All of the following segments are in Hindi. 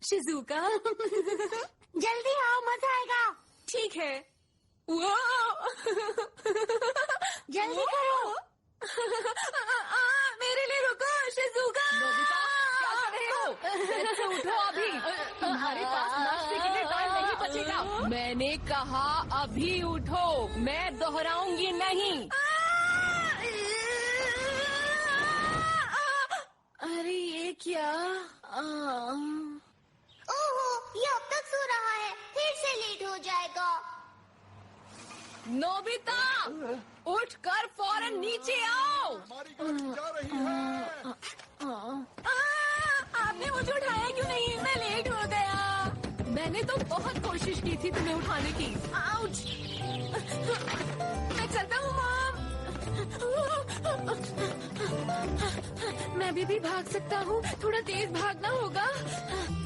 शिजुका। जल्दी आओ, मजा आएगा। ठीक है। जल्दी करो। मेरे लिए रुको शिजुका। नोबिता, क्या कर रहे हो? बेड से उठो अभी। तुम्हारे पास नाश्ते के लिए टाइम नहीं बचेगा। मैंने कहा अभी उठो, मैं दोहराऊंगी नहीं। अरे ये क्या? ओहो, ये अब तक सो रहा है, फिर से लेट हो जाएगा। नोबिता, उठकर फौरन नीचे आओ। हमारी गाड़ी जा रही है। आपने मुझे उठाया क्यों नहीं? मैं लेट हो गया। मैंने तो बहुत कोशिश की थी तुम्हें उठाने की। आउच! मैं चलता हूँ मॉम। मैं भी भाग सकता हूँ, थोड़ा तेज भागना होगा।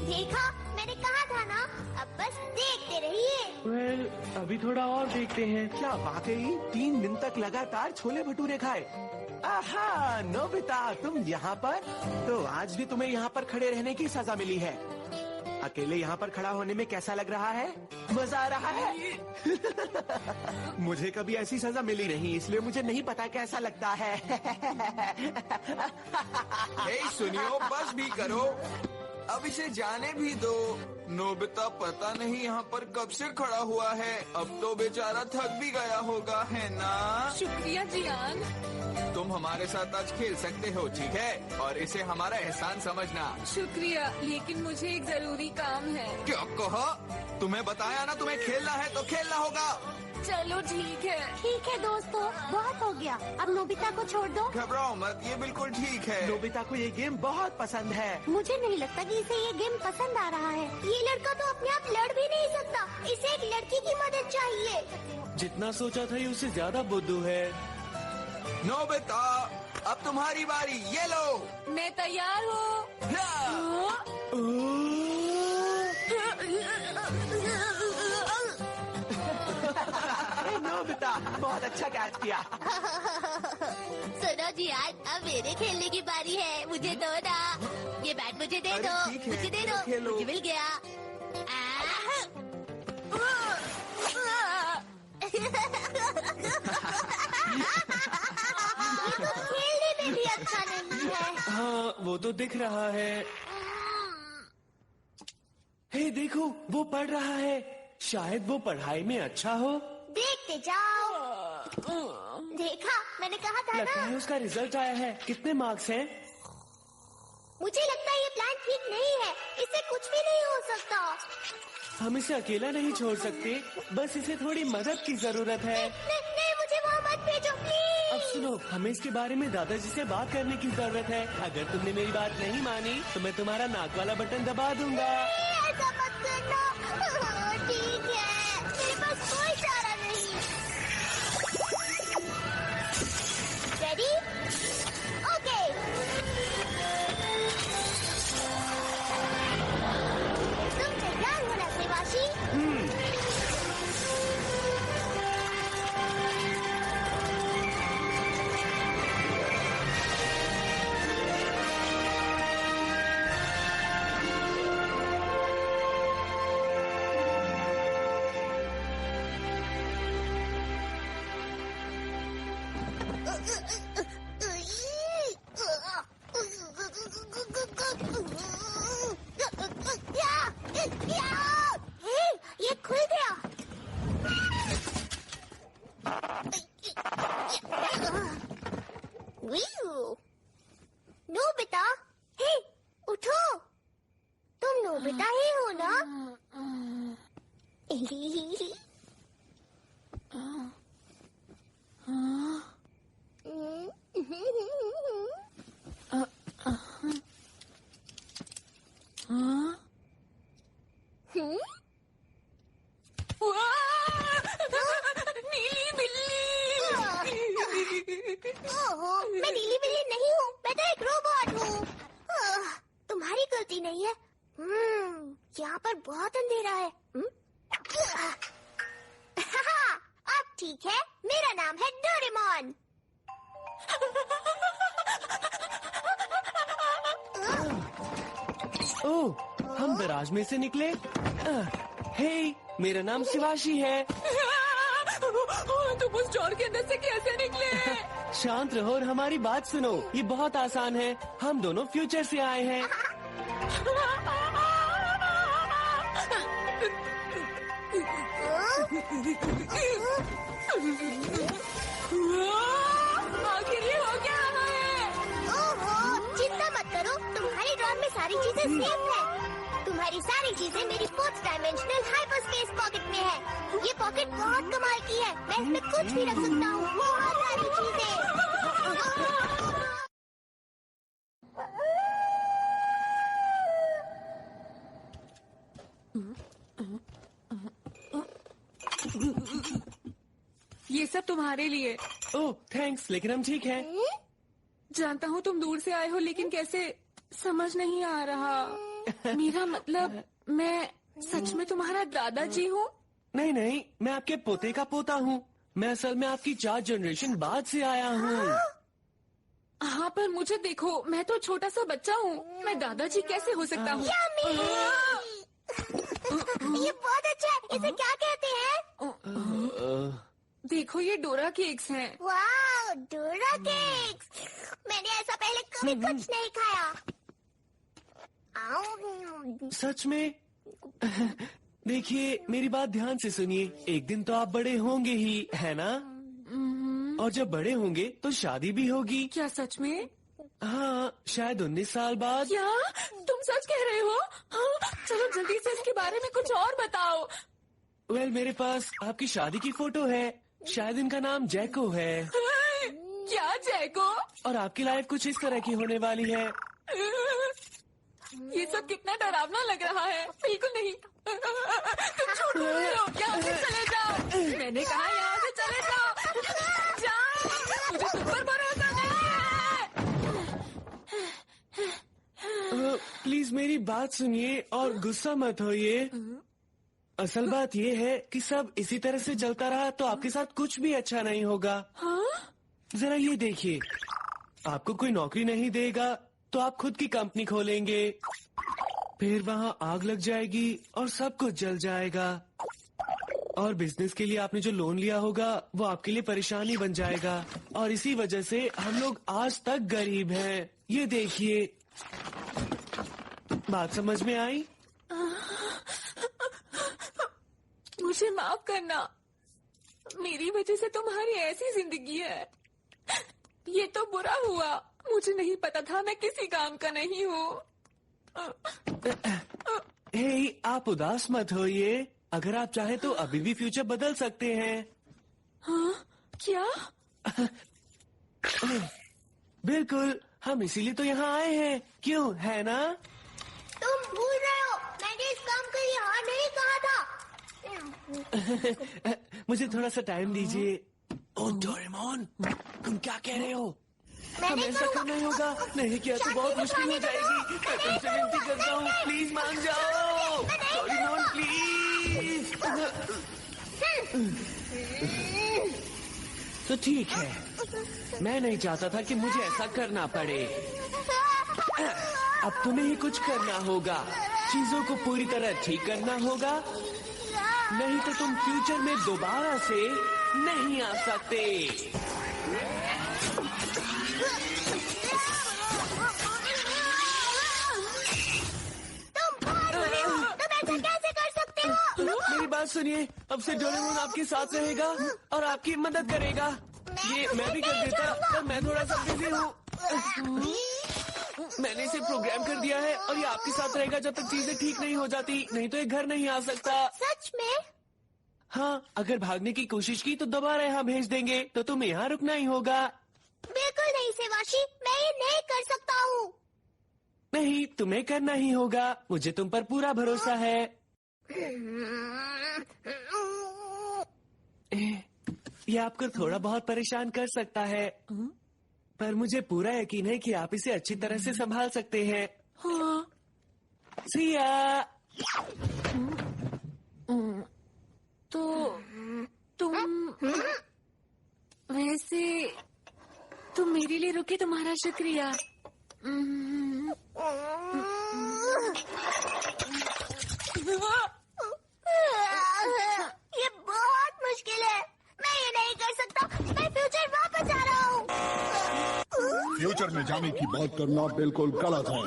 देखा, मैंने कहा था ना। अब बस देखते रहिए। वेल, अभी थोड़ा और देखते हैं। क्या वाकई 3 दिन तक लगातार छोले भटूरे खाए? आहा, नोबिता तुम यहाँ पर? तो आज भी तुम्हें यहाँ पर खड़े रहने की सजा मिली है। अकेले यहाँ पर खड़ा होने में कैसा लग रहा है? मजा आ रहा है? मुझे कभी ऐसी सजा मिली नहीं, इसलिए मुझे नहीं पता कैसा लगता है। सुनियो, बस भी करो, अब इसे जाने भी दो। नोबिता पता नहीं यहाँ पर कब से खड़ा हुआ है, अब तो बेचारा थक भी गया होगा, है ना? शुक्रिया जियान। तुम हमारे साथ आज खेल सकते हो, ठीक है? और इसे हमारा एहसान समझना। शुक्रिया, लेकिन मुझे एक जरूरी काम है। क्या कहा? तुम्हें बताया ना, तुम्हें खेलना है तो खेलना होगा। चलो ठीक है। ठीक है दोस्तों, बहुत हो गया, अब नोबिता को छोड़ दो। घबराओ मत, ये बिल्कुल ठीक है। नोबिता को ये गेम बहुत पसंद है। मुझे नहीं लगता कि इसे ये गेम पसंद आ रहा है। ये लड़का तो अपने आप लड़ भी नहीं सकता, इसे एक लड़की की मदद चाहिए। जितना सोचा था ये उससे ज्यादा बुद्धू है। नोबिता, अब तुम्हारी बारी, ये लो। मैं तैयार हूँ। नोबिता, बहुत अच्छा कैच किया। सुनो जी, आज अब मेरे खेलने की बारी है, मुझे दो ना। ये बैट मुझे दे अरे दो, ठीक है, मुझे दे दो, खेलो। मुझे मिल गया। ये तो खेलने में भी अच्छा नहीं है। हाँ, वो तो दिख रहा है। हे देखो, वो पढ़ रहा है। शायद वो पढ़ाई में अच्छा हो। देखते जाओ। देखा, मैंने कहा था लगता ना। है उसका रिजल्ट आया है। कितने मार्क्स हैं? मुझे लगता है ये प्लान ठीक नहीं है, इससे कुछ भी नहीं हो सकता। हम इसे अकेला नहीं छोड़ सकते, बस इसे थोड़ी मदद की जरूरत है। नहीं, मुझे वहाँ मत भेजो प्लीज। अब सुनो, हमें इसके बारे में दादाजी से बात करने की जरूरत है। अगर तुमने मेरी बात नहीं मानी तो मैं तुम्हारा नाक वाला बटन दबा दूंगा। ऐसा मत करना। ठीक है, मेरे पास कोई चारा नहीं। रेडी? ओके। तुम तैयार हो ना सेवाशी? ये खुल गया। नोबिता, हे, उठो। तुम नोबिता ही हो ना? नीली बिल्ली। ओहो, मैं नीली बिल्ली नहीं हूँ, मैं तो एक रोबोट हूँ। तुम्हारी गलती नहीं है। यहाँ पर बहुत अंधेरा है। अब ठीक है, मेरा नाम है डोरेमोन। ओह, हम गराज में से निकले। हे, मेरा नाम शिवाशी है। तुम उस डोर के अंदर से कैसे निकले? शांत रहो और हमारी बात सुनो। ये बहुत आसान है। हम दोनों फ्यूचर से आए हैं। आखिर ये हो क्या रहा है? ओहो, चिंता मत करो, तुम्हारे ड्रॉर में सारी चीजें सेफ है। तुम्हारी सारी चीजें मेरी 4th डायमेंशनल हाइपरस्पेस पॉकेट में है। ये पॉकेट बहुत कमाल की है। मैं इसमें कुछ भी रख सकता हूँ, बहुत सारी चीजें। ये सब तुम्हारे लिए। ओह थैंक्स, लेकिन हम ठीक हैं। जानता हूँ तुम दूर से आए हो, लेकिन कैसे समझ नहीं आ रहा। मेरा मतलब, मैं सच में तुम्हारा दादाजी हूँ? नहीं नहीं, मैं आपके पोते का पोता हूँ। मैं असल में आपकी 4 जनरेशन बाद से आया हूँ। हाँ, पर मुझे देखो, मैं तो छोटा सा बच्चा हूँ। मैं दादाजी कैसे हो सकता हूँ? ये बहुत अच्छा है। इसे क्या कहते हैं? देखो, ये डोरा केक्स हैं। वाह, डोरा केक्स। मैंने ऐसा पहले कभी कुछ नहीं खाया। सच में? देखिए, मेरी बात ध्यान से सुनिए। एक दिन तो आप बड़े होंगे ही, है ना? और जब बड़े होंगे तो शादी भी होगी। क्या सच में? हाँ, शायद 19 साल बाद। क्या तुम सच कह रहे हो? हाँ, चलो जल्दी से इसके बारे में कुछ और बताओ। वेल, मेरे पास आपकी शादी की फोटो है। शायद इनका नाम जैको है। क्या जैको? और आपकी लाइफ कुछ इस तरह की होने वाली है। ये सब कितना डरावना लग रहा है। बिल्कुल नहीं। तुम झूठ बोल रहे हो। यहाँ से चले जाओ। मैंने कहा यहाँ से चले जाओ। जाओ, मुझे तुम पर भरोसा नहीं है। प्लीज मेरी बात सुनिए और गुस्सा मत होइए। असल बात ये है कि सब इसी तरह से चलता रहा तो आपके साथ कुछ भी अच्छा नहीं होगा। हाँ? जरा ये देखिए, आपको कोई नौकरी नहीं देगा तो आप खुद की कंपनी खोलेंगे। फिर वहाँ आग लग जाएगी और सब कुछ जल जाएगा। और बिजनेस के लिए आपने जो लोन लिया होगा वो आपके लिए परेशानी बन जाएगा। और इसी वजह से हम लोग आज तक गरीब हैं। ये देखिए, बात समझ में आई? मुझे माफ करना। मेरी वजह से तुम्हारी ऐसी जिंदगी है। ये तो बुरा हुआ। मुझे नहीं पता था मैं किसी काम का नहीं हूँ। हे, आप उदास मत होइए। अगर आप चाहे तो अभी भी फ्यूचर बदल सकते हैं। हाँ? क्या? बिल्कुल, हम इसीलिए तो यहाँ आए हैं। क्यों, है ना? तुम भूल रहे हो, मैंने इस काम के लिए हाँ नहीं कहा था। मुझे थोड़ा सा टाइम दीजिए। ओह डोरेमोन, तुम क्या कह रहे हो? हमें ऐसा करना ही होगा। नहीं किया तो बहुत मुश्किल हो जाएगी। मैं तुमसे विनती करता हूँ, प्लीज मान जाओ। Doraemon please. तो ठीक है, मैं नहीं चाहता था कि मुझे ऐसा करना पड़े। अब तुम्हें ही कुछ करना होगा। चीजों को पूरी तरह ठीक करना होगा, नहीं तो तुम फ्यूचर में दोबारा से नहीं आ सकते। मेरी बात सुनिए, अब से डोरेमोन आपके साथ रहेगा और आपकी मदद करेगा। ये मैं भी कर देता, पर मैं थोड़ा सा बिजी हूँ। मैंने इसे प्रोग्राम कर दिया है और ये आपके साथ रहेगा जब तक चीजें ठीक नहीं हो जाती। नहीं तो ये घर नहीं आ सकता। सच में? हाँ, अगर भागने की कोशिश की तो दोबारा यहाँ भेज देंगे, तो तुम्हें यहाँ रुकना ही होगा। बिल्कुल नहीं शिवाशी, मैं ये नहीं कर सकता हूँ। नहीं, तुम्हें करना ही होगा। मुझे तुम पर पूरा भरोसा है। ये आपको थोड़ा बहुत परेशान कर सकता है, पर मुझे पूरा यकीन है कि आप इसे अच्छी तरह से संभाल सकते हैं। हाँ। सिया। तो तुम वैसे तुम मेरे लिए रुके, तुम्हारा शुक्रिया। ये बहुत मुश्किल है। मैं ये नहीं कर सकता। मैं फ्यूचर वापस आ रहा हूँ। फ्यूचर में जाने की बात करना बिल्कुल गलत है।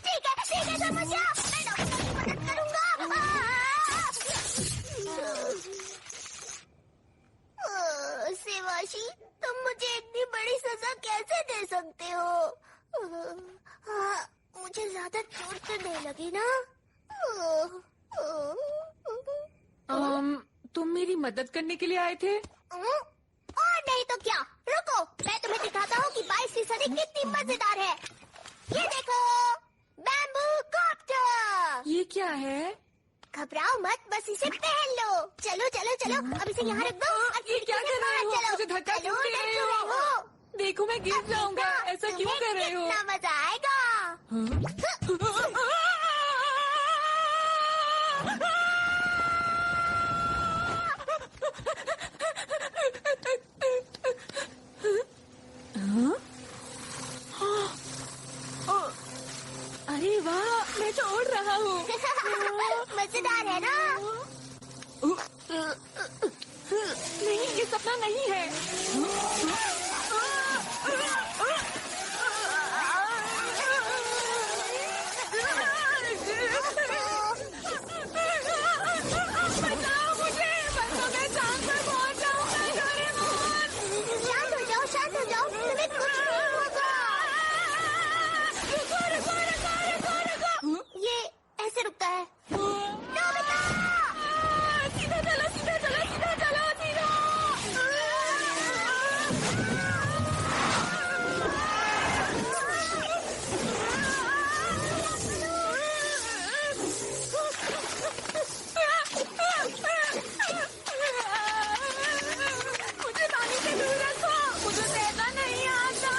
ठीक है समझा। मैं डॉक्टर की मदद करूंगा। सेवाशी, तुम मुझे इतनी बड़ी सजा कैसे दे सकते हो? मुझे ज्यादा चोट तो नहीं लगी ना? तुम मेरी मदद करने के लिए आए थे? और नहीं तो क्या। रुको, मैं तुम्हें दिखाता हूँ कि 22वीं सदी कितनी मजेदार है। ये देखो, बैम्बू कॉप्टर। ये क्या है? घबराओ मत, बस इसे पहन लो। चलो अब इसे यहाँ रख दो। ये क्या कर रहे हो? मुझे धक्का क्यों दे रहे हो? देखो मैं गिर जाऊंगा। ऐसा क्यों कर रहे हो? कितना मजा आएगा। अरे वाह, मैं तो उड़ रहा हूँ। मजेदार है ना? नहीं, ये सपना नहीं है। बचाओ मुझे, बच्चों मैं चांद पर पहुंच जाऊंगा। डोरेमोन, शांत हो जाओ, तुम्हें कुछ नहीं होगा। रुको। ये ऐसे रुकता है। सीधा चलो। मुझे पानी से दूर रखो, मुझे तैरना नहीं आता।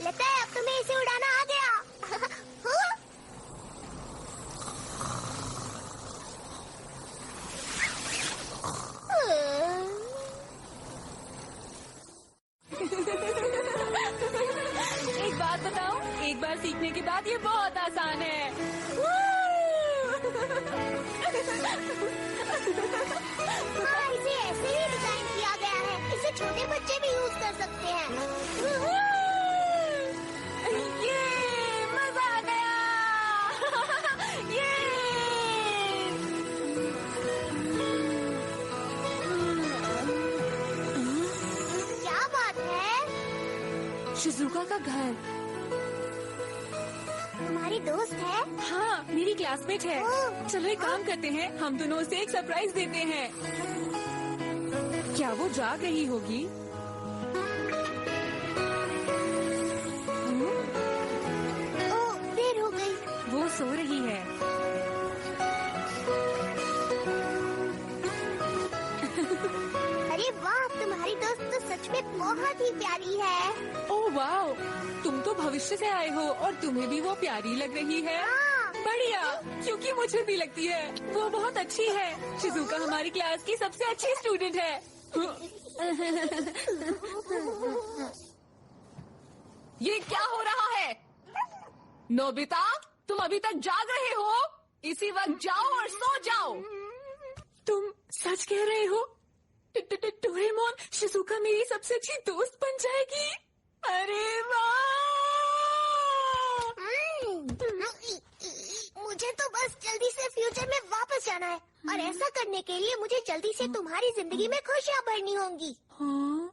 लगता है अब तुम्हें इसे उड़ाना आ गया। एक बात बताओ, एक बार सीखने के बाद ये बहुत आसान है। हाँ, इसे ऐसे ही डिजाइन किया गया है। इसे छोटे बच्चे भी यूज कर सकते हैं। ये मजा आ गया। ये क्या बात है? शिजुका का घर। तुम्हारी दोस्त है? हाँ, मेरी क्लासमेट है। ओह। चलो एक काम करते हैं, हम दोनों उसे एक सरप्राइज देते हैं। क्या वो जाग रही होगी? ओह, देर हो गई। वो सो रही है। अरे वाह, तुम्हारी दोस्त तो सच में बहुत ही प्यारी है। ओह वाओ, तुम तो भविष्य से आए हो और तुम्हें भी वो प्यारी लग रही है। हाँ। बढ़िया, क्योंकि मुझे भी लगती है वो बहुत अच्छी है। शिजुका हमारी क्लास की सबसे अच्छी स्टूडेंट है। ये क्या हो रहा है? नोबिता, तुम अभी तक जाग रहे हो? इसी वक्त जाओ और सो जाओ। तुम सच कह रहे हो? डोरेमोन, शिजुका मेरी सबसे अच्छी दोस्त बन जाएगी। अरे वाह! मुझे तो बस जल्दी से फ्यूचर में वापस जाना है और ऐसा करने के लिए मुझे जल्दी से तुम्हारी जिंदगी में खुशियाँ भरनी होंगी। हाँ?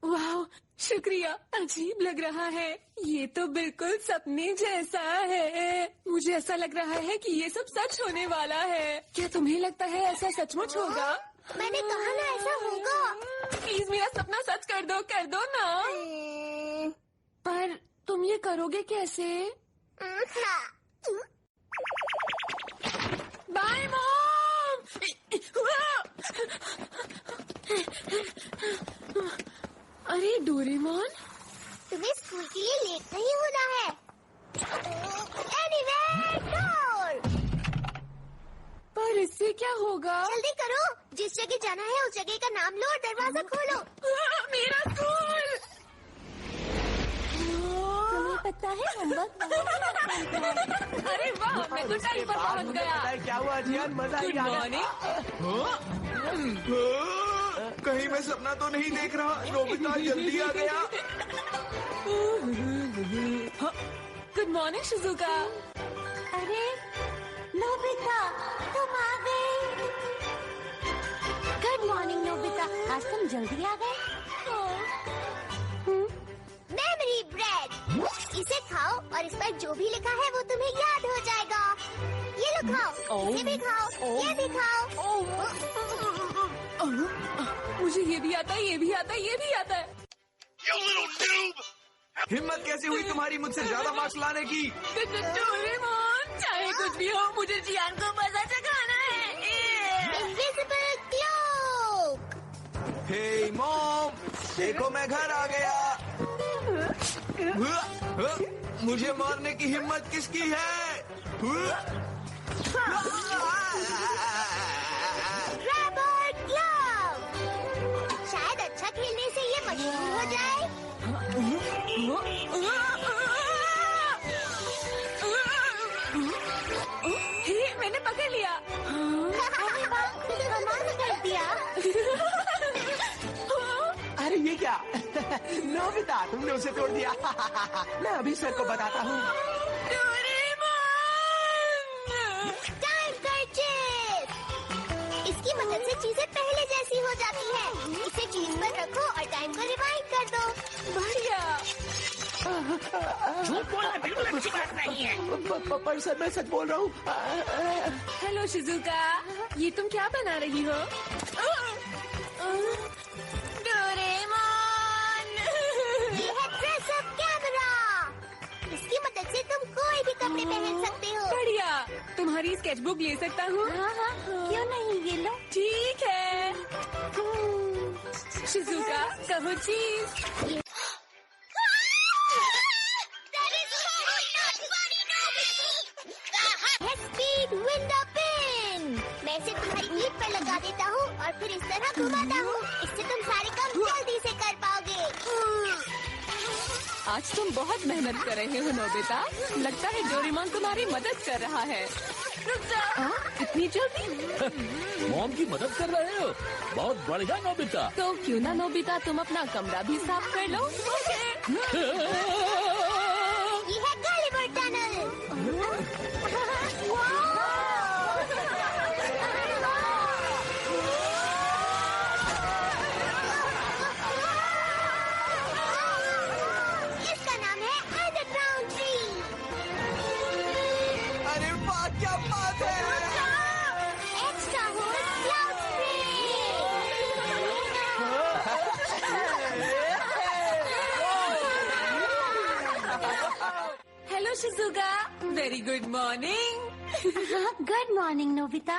वाह, शुक्रिया। अजीब लग रहा है। ये तो बिल्कुल सपने जैसा है। मुझे ऐसा लग रहा है कि ये सब सच होने वाला है। क्या तुम्हें लगता है ऐसा सचमुच होगा? मैंने कहा ना ऐसा होगा। प्लीज मेरा सपना सच कर दो ना। पर तुम ये करोगे कैसे? Bye mom. आगे क्या होगा? जल्दी करो, जिस जगह जाना है उस जगह का नाम लो और दरवाजा खोलो। मेरा स्कूल। तुम्हें पता है होमवर्क? अरे वाह, मैं तो टाइम पर पहुंच गया। पता है क्या हुआ जियान, मजा ही आ गया। कहीं मैं सपना तो नहीं देख रहा? नोबिता जल्दी आ गया। Good morning Shizuka. अरे नोबिता, तुम आ गए। गुड मॉर्निंग नोबिता, आज तुम जल्दी आ गए। मेमोरी ब्रेड, इसे खाओ और इस पर जो भी लिखा है वो तुम्हें याद हो जाएगा। ये लो खाओ, इसे भी खाओ, ये भी खाओ। मुझे ये भी आता है, ये भी आता है, ये भी आता है। हिम्मत कैसे हुई तुम्हारी मुझसे ज्यादा मार्क्स लाने की? डोरेमोन, चाहे कुछ भी हो, मुझे जियान को मजा चखाना है। Invisible cloak. हे मॉम, देखो मैं घर आ गया। मुझे मारने की हिम्मत किसकी है? Rubber glove. शायद अच्छा खेलने से ये मशहूर हो जाए। हे, मैंने पकड़ लिया। कमाल कर दिया। अरे ये क्या? नोबिता, तुमने उसे तोड़ दिया। मैं अभी सर को बताता हूँ। टाइम कर्चिफ। इसकी मदद से चीजें पहले जैसी हो जाती है। इसे चीज पर रखो और टाइम को रिवाइंड कर दो। बढ़िया। झूठ बोलना बिल्कुल अच्छी बात नहीं है। पर सर मैं सच बोल रहा हूँ। हेलो शिजुका, ये तुम क्या बना रही हो? डोरेमोन। ये है ड्रेस अप कैमरा। इसकी मदद से तुम कोई भी कपड़े पहन सकते हो। बढ़िया। तुम्हारी स्केचबुक ले सकता हूँ? हाँ हाँ, क्यों नहीं, ये लो। ठीक है। शिजुका, कहो चीज। Speed window pin. मैं इसे तुम्हारी पीठ पर लगा देता हूँ और फिर इस तरह घुमाता हूँ। इससे तुम सारे काम जल्दी से कर पाओगे। आज तुम बहुत मेहनत कर रहे हो नोबिता। लगता है डोरेमोन तुम्हारी मदद कर रहा है। रुक जाओ। इतनी जल्दी? मॉम की मदद कर रहे हो? बहुत बढ़िया नोबिता। तो क्यों ना नोबिता तुम अपना कमरा भी साफ कर लो? ये है गलिवर टनल। इसका नाम है अंडरग्राउंड ट्री। अरे वाह, क्या बात है! Extra whole cloud hello Shizuka, very good morning. Good morning Nobita.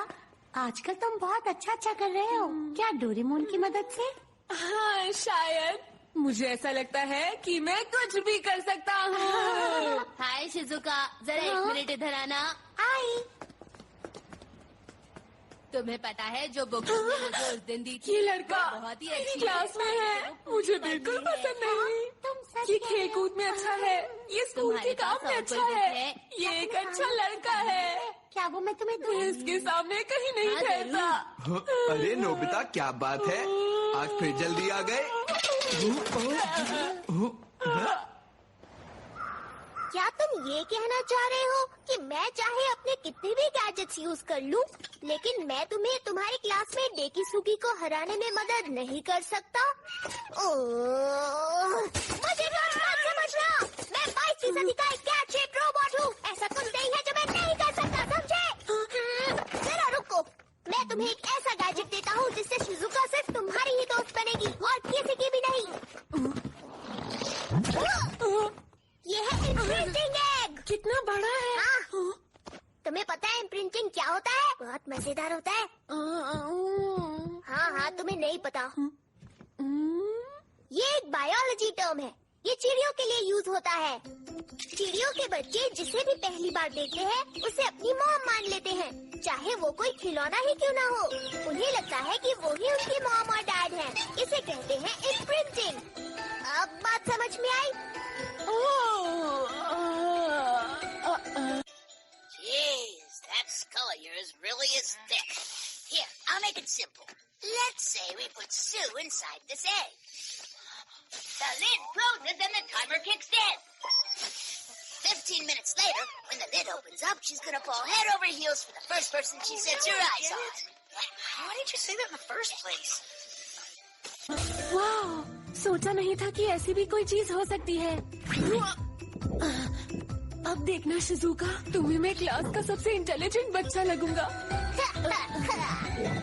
आजकल तुम बहुत अच्छा कर रहे हो। क्या डोरेमोन की मदद से? हाँ शायद। मुझे ऐसा लगता है कि मैं कुछ भी कर सकता हूँ। हाय शिजुका, जरा एक मिनट इधर आना। आई। तुम्हें पता है जो बुक मुझे उस दिन दी थी? ये लड़का बहुत ही मेरी अच्छी क्लास में है। मुझे बिल्कुल पसंद नहीं। तुम सच ये कह खेल रहे कूद में अच्छा है, ये स्कूल के तुम्हारे काम पास में और अच्छा कोई बुक है, है? ये एक अच्छा लड़का है। क्या वो मैं तुम्हें दूँ? मैं इसके सामने कहीं नहीं हाँ, ठहरता। अरे नोबिता, क्या बात है? आज फिर जल्दी आ गए। क्या तुम ये कहना चाह रहे हो कि मैं चाहे अपने कितने भी गैजेट्स यूज कर लूं, लेकिन मैं तुम्हें तुम्हारी क्लास में डेकीसुगी को हराने में मदद नहीं कर सकता? मुझे मत समझना, मैं 22% का एक कैट शेप रोबोट हूँ। ऐसा कुछ नहीं है जो मैं नहीं कर सकता, समझे? जरा रुको, मैं तुम्हें एक ऐसा गैजेट देता हूँ जिससे शिजुका सिर्फ तुम्हारी ही दोस्त बनेगी और किसी की भी नहीं। ये है इम्प्रिंटिंग एग। कितना बड़ा है? हाँ। तुम्हें पता है इम्प्रिंटिंग क्या होता है? बहुत मजेदार होता है। हाँ, तुम्हें नहीं पता। ये एक बायोलॉजी टर्म है। ये चिड़ियों के लिए यूज होता है। चिड़ियों के बच्चे जिसे भी पहली बार देखते हैं उसे अपनी मॉम मान लेते हैं। चाहे वो कोई खिलौना ही क्यों ना हो। उन्हें लगता है कि वो ही उनकी मॉम और डैड हैं। इसे कहते हैं इम्प्रिंटिंग। अब बात समझ में आई? Jeez, that skull of yours really is thick. Here, I'll make it simple. Let's say we put Sue inside this egg. The lid closes and the timer kicks in. 15 minutes later, when the lid opens up, she's gonna fall head over heels for the first person she sets her eyes on. Why didn't you say that in the first place? वाह, सोचा नहीं था कि ऐसी भी कोई चीज हो सकती है। अब देखना शिजुका, तुम्हें मैं क्लास का सबसे इंटेलिजेंट बच्चा लगूंगा।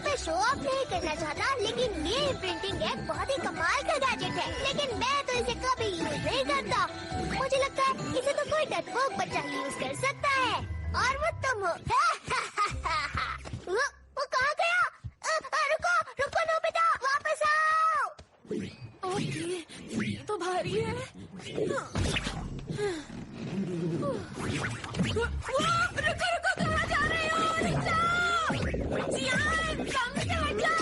मैं शो ऑफ नहीं करना चाहता, लेकिन ये प्रिंटिंग एग बहुत ही कमाल का गैजेट है। लेकिन मैं तो इसे कभी यूज नहीं करता। मुझे लगता है इसे तो कोई डरपोक बच्चा यूज कर सकता है, और वो तुम हो। वो कहाँ गया? रुको रुको नोबिता, वापस आओ। ओके, ये तो भारी है। रुको रुको, कहाँ जा रहे हो? रुक जाओ। जियान, सामने से हट जाओ।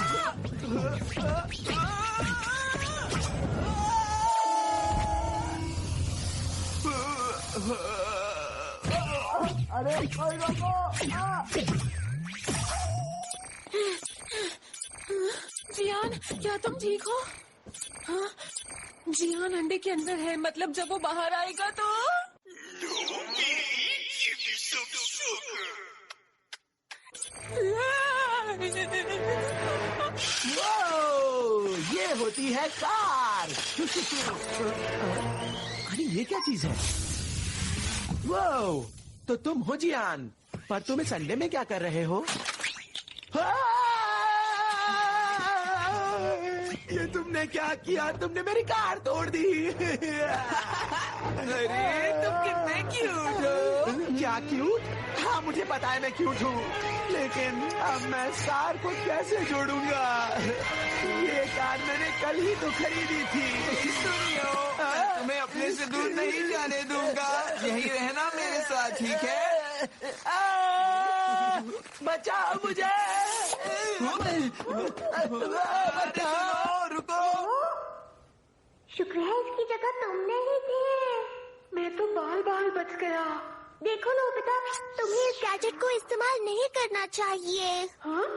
जियान, क्या तुम ठीक हो? हाँ, जियान अंडे के अंदर है, मतलब जब वो बाहर आएगा तो ये होती है कार। अरे ये क्या चीज है? वो तो तुम हो जियान, पर तुम इस अंडे में क्या कर रहे हो? ये तुमने क्या किया? तुमने मेरी कार तोड़ दी। अरे तुम कितने क्यूट हो। क्या क्यूट? हाँ मुझे पता है मैं क्यूट हूँ, लेकिन अब मैं कार को कैसे जोड़ूंगा? ये कार मैंने कल ही तो खरीदी थी। सुनियो, मैं तुम्हें अपने से दूर नहीं जाने दूंगा। यही रहना मेरे साथ, ठीक है? बचाओ मुझे। बचाओ, रुको। शुक्र है इसकी जगह तुमने ही थी। मैं तो बाल बाल बच गया। देखो नोबिता, तुम्हें इस गैजेट को इस्तेमाल नहीं करना चाहिए। हाँ?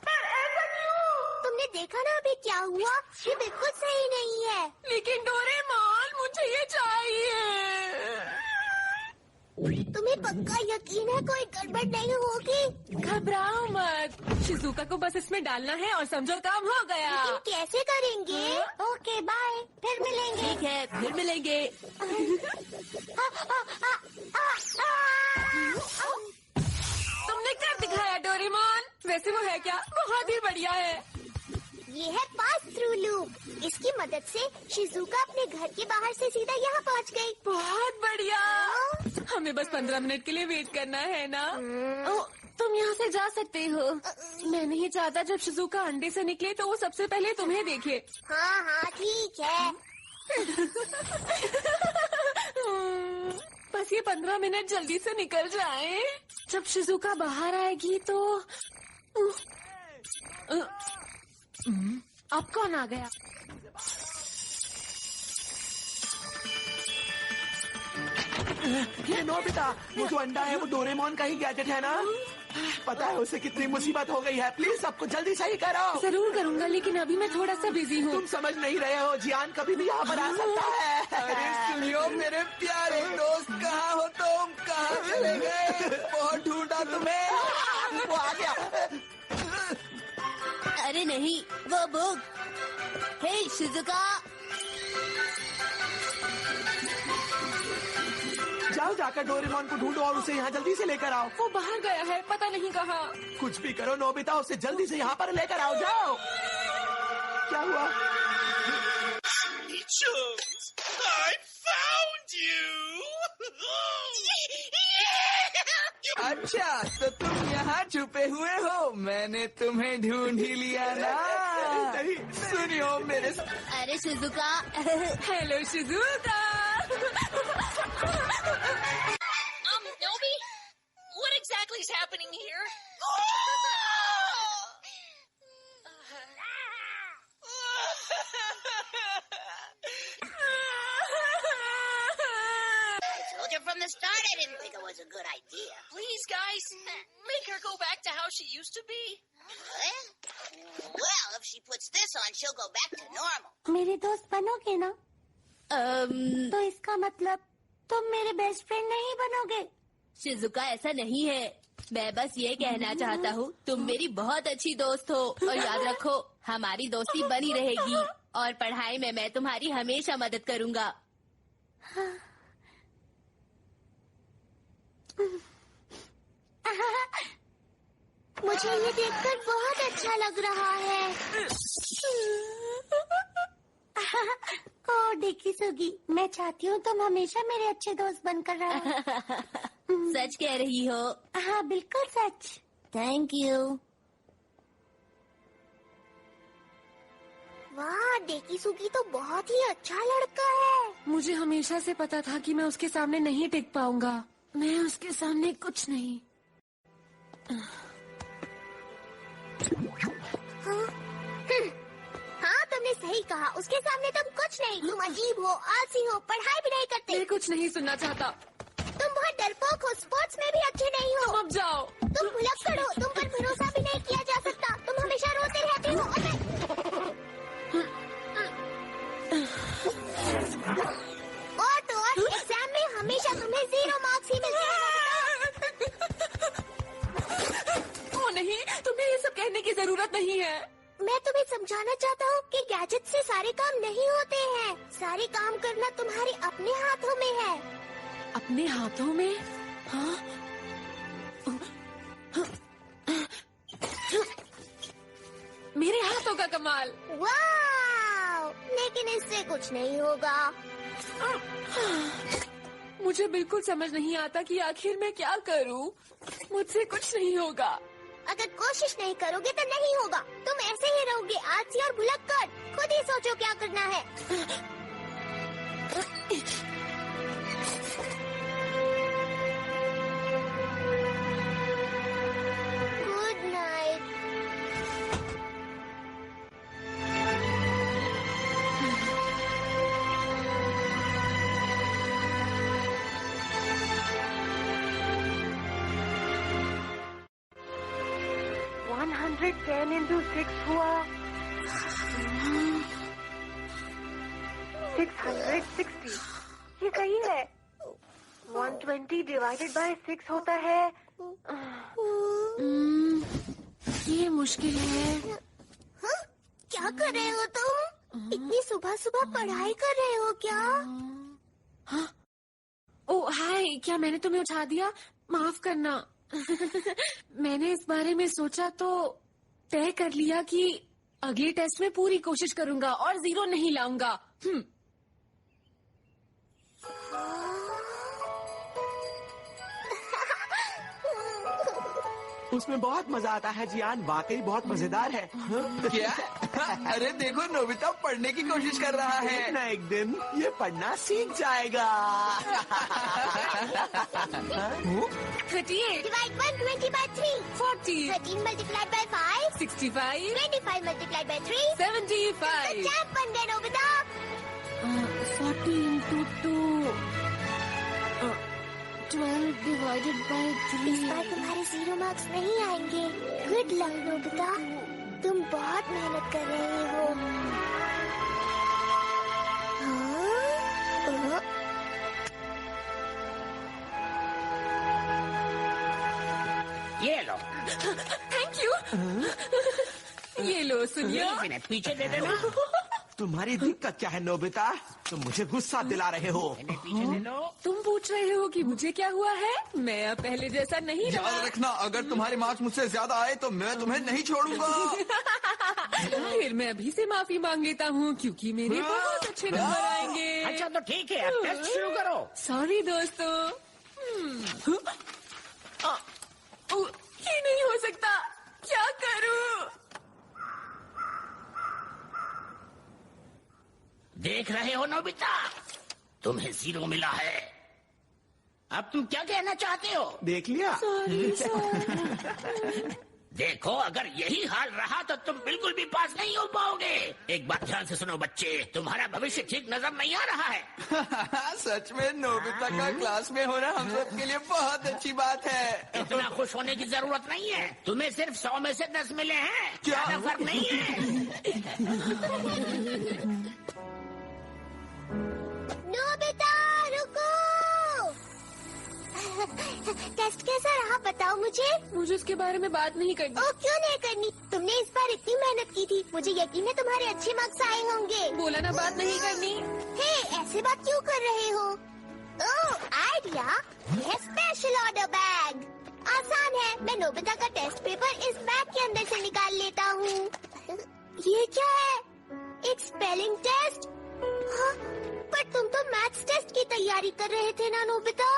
पर ऐसा क्यों? तुमने देखा ना अभी क्या हुआ? ये बिल्कुल सही नहीं है। लेकिन डोरेमोन, मुझे ये चाहिए। तुम्हें पक्का यकीन है कोई गड़बड़ नहीं होगी? घबराओ मत, शिजुका को बस इसमें डालना है और समझो काम हो गया। लेकिन कैसे करेंगे? ओके बाय, फिर मिलेंगे। ठीक है, फिर मिलेंगे। तुमने कर दिखाया डोरेमोन। वैसे वो है क्या? बहुत ही बढ़िया है। ये है पास थ्रू लूप। इसकी मदद से शिजुका अपने घर के बाहर से सीधा यहाँ पहुँच गई। बहुत बढ़िया। हमें बस 15 मिनट के लिए वेट करना है ना? ओ, तुम यहाँ से जा सकते हो। मैं नहीं चाहता जब शिजुका अंडे से निकले तो वो सबसे पहले तुम्हें देखे। हाँ हाँ ठीक है। बस ये 15 मिनट जल्दी से निकल जाए। जब शिजुका बाहर आएगी तो अब कौन आ गया? ये नोबिता, वो जो अंडा है वो डोरेमोन का ही गैजेट है ना? पता है उसे कितनी मुसीबत हो गई है। प्लीज सबको जल्दी सही करो। जरूर करूंगा, लेकिन अभी मैं थोड़ा सा बिजी हूँ। तुम समझ नहीं रहे हो, जियान कभी भी यहाँ पर आ सकता है। अरे सुनियो मेरे प्यारे दोस्त, कहाँ हो तुम? कहाँ चले गए? बहुत ढूंढा तुम्हें। वो आ गया। अरे नहीं, वो बुक। हे शिजुका, जाओ जाकर डोरेमोन को ढूंढो और उसे यहाँ जल्दी से लेकर आओ। वो बाहर गया है, पता नहीं कहाँ। कुछ भी करो नोबिता, उसे जल्दी से यहाँ पर लेकर आओ। जाओ। क्या हुआ? I found you! अच्छा, तो तुम यहाँ छुपे हुए हो। मैंने तुम्हें ढूंढ ही लिया ना। सुनियो मेरे। अरे Shizuka. Hello Shizuka. Nobi, what exactly exactly is happening here? I told you from the start I didn't think it was a good idea. Please, guys, make her go back to how she used to be. Huh? Well, if she puts this on, she'll go back to normal. मेरे दोस्त बनोगे ना? तो इसका मतलब तुम मेरे बेस्ट फ्रेंड नहीं बनोगे? शिजुका, ऐसा नहीं है। मैं बस ये कहना चाहता हूँ, तुम मेरी बहुत अच्छी दोस्त हो और याद रखो, हमारी दोस्ती बनी रहेगी और पढ़ाई में मैं तुम्हारी हमेशा मदद करूँगा। मुझे ये देखकर बहुत अच्छा लग रहा है। ओ डेकी सुगी, मैं चाहती हूँ तुम हमेशा मेरे अच्छे दोस्त बनकर रहो। सच कह रही हो? हाँ, बिल्कुल सच। Thank you. वाह, डेकी सुगी तो बहुत ही अच्छा लड़का है। मुझे हमेशा से पता था कि मैं उसके सामने नहीं टिक पाऊंगा। मैं उसके सामने कुछ नहीं। हाँ, तुमने सही कहा। उसके सामने तुम कुछ नहीं। तुम अजीब हो, आलसी हो, पढ़ाई भी नहीं करते। मैं कुछ नहीं सुनना चाहता। तुम बहुत डरपोक हो, स्पोर्ट्स में भी अच्छे नहीं हो। तुम अब जाओ। तुम भुलक्कड़ हो, तुम पर भरोसा भी नहीं किया जा सकता। तुम हमेशा रोते रहते हो। और एग्जाम में हमेशा तुम्हें 0 मार्क्स ही मिलते हैं। ओ नहीं, तुम्हें ये सब कहने की जरूरत नहीं है। मैं तुम्हें समझाना चाहता हूँ कि गैजेट से सारे काम नहीं होते हैं। सारे काम करना तुम्हारे अपने हाथों में है। अपने हाथों में? हाँ? मेरे हाथों का कमाल। वाह! लेकिन इससे कुछ नहीं होगा। मुझे बिल्कुल समझ नहीं आता कि आखिर मैं क्या करूं। मुझसे कुछ नहीं होगा। अगर कोशिश नहीं करोगे तो नहीं होगा। तुम ऐसे ही रहोगे, आलसी और भुलक्कड़। खुद ही सोचो क्या करना है। Good night. टेन इंटू 6 हुआ 660। ये सही है। 120 डिवाइडेड बाय 6 होता है। ये मुश्किल है। हाँ? क्या कर रहे हो तुम? इतनी सुबह सुबह पढ़ाई कर रहे हो क्या? हाँ? ओ हाय, क्या मैंने तुम्हें उठा दिया? माफ करना। मैंने इस बारे में सोचा तो तय कर लिया कि अगले टेस्ट में पूरी कोशिश करूंगा और 0 नहीं लाऊंगा। उसमें बहुत मजा आता है जियान, वाकई बहुत मजेदार है। क्या? अरे देखो, नोबिता पढ़ने की कोशिश कर रहा है। एक ना एक दिन ये पढ़ना सीख जाएगा। 38 Divide 120 by 3. 40 13 multiplied by 5. 65 25 multiplied by 3. 75 chap बन गए नोबिता। 40 into 2 12 divided by 3। इस बार तुम्हारे 0 मार्क्स नहीं आएंगे। गुड लक नोबिता, तुम बहुत मेहनत कर रहे हो। हाँ? ये लो। Thank you. ये लो सुनिए। इन्हें पीछे दे देना। तुम्हारी दिक्कत क्या है नोबिता? तुम मुझे गुस्सा दिला रहे हो। इन्हें पीछे दे दो। तुम पूछ रहे हो कि मुझे क्या हुआ है? मैं अब पहले जैसा नहीं याद रहा। रखना, अगर तुम्हारे मार्क्स मुझसे ज्यादा आए तो मैं तुम्हें नहीं छोड़ूंगा। फिर मैं अभी से माफी मांग लेता हूँ क्योंकि मेरे बहुत अच्छे नंबर आएंगे। अच्छा तो ठीक है, अब टेस्ट शुरू करो। सॉरी दोस्तों। ये नहीं हो सकता। क्या करूँ? देख रहे हो नोबिता, तुम्हें 0 मिला है। अब तुम क्या कहना चाहते हो? देख लिया? देखो, अगर यही हाल रहा तो तुम बिल्कुल भी पास नहीं हो पाओगे। एक बात ध्यान से सुनो बच्चे, तुम्हारा भविष्य ठीक नजर नहीं आ रहा है। सच में नोबिता का क्लास में होना हम सब के लिए बहुत अच्छी बात है। इतना खुश होने की जरूरत नहीं है। तुम्हें सिर्फ 100 में से 10 मिले हैं। ज्यादा फर्क नहीं है। नोबिता रुको। टेस्ट कैसा रहा बताओ मुझे। मुझे उसके बारे में बात नहीं करनी। ओ क्यों नहीं करनी? तुमने इस बार इतनी मेहनत की थी, मुझे यकीन है तुम्हारे अच्छे मार्क्स आए होंगे। बोला ना बात नहीं करनी। हे, ऐसे बात क्यों कर रहे हो? ओह आइडिया, यह स्पेशल ऑर्डर बैग। आसान है, मैं नोबिता का टेस्ट पेपर इस बैग के अंदर से निकाल लेता हूँ। ये क्या है? एक स्पेलिंग टेस्ट? हाँ, पर तुम तो मैथ्स टेस्ट की तैयारी कर रहे थे ना नोबिता?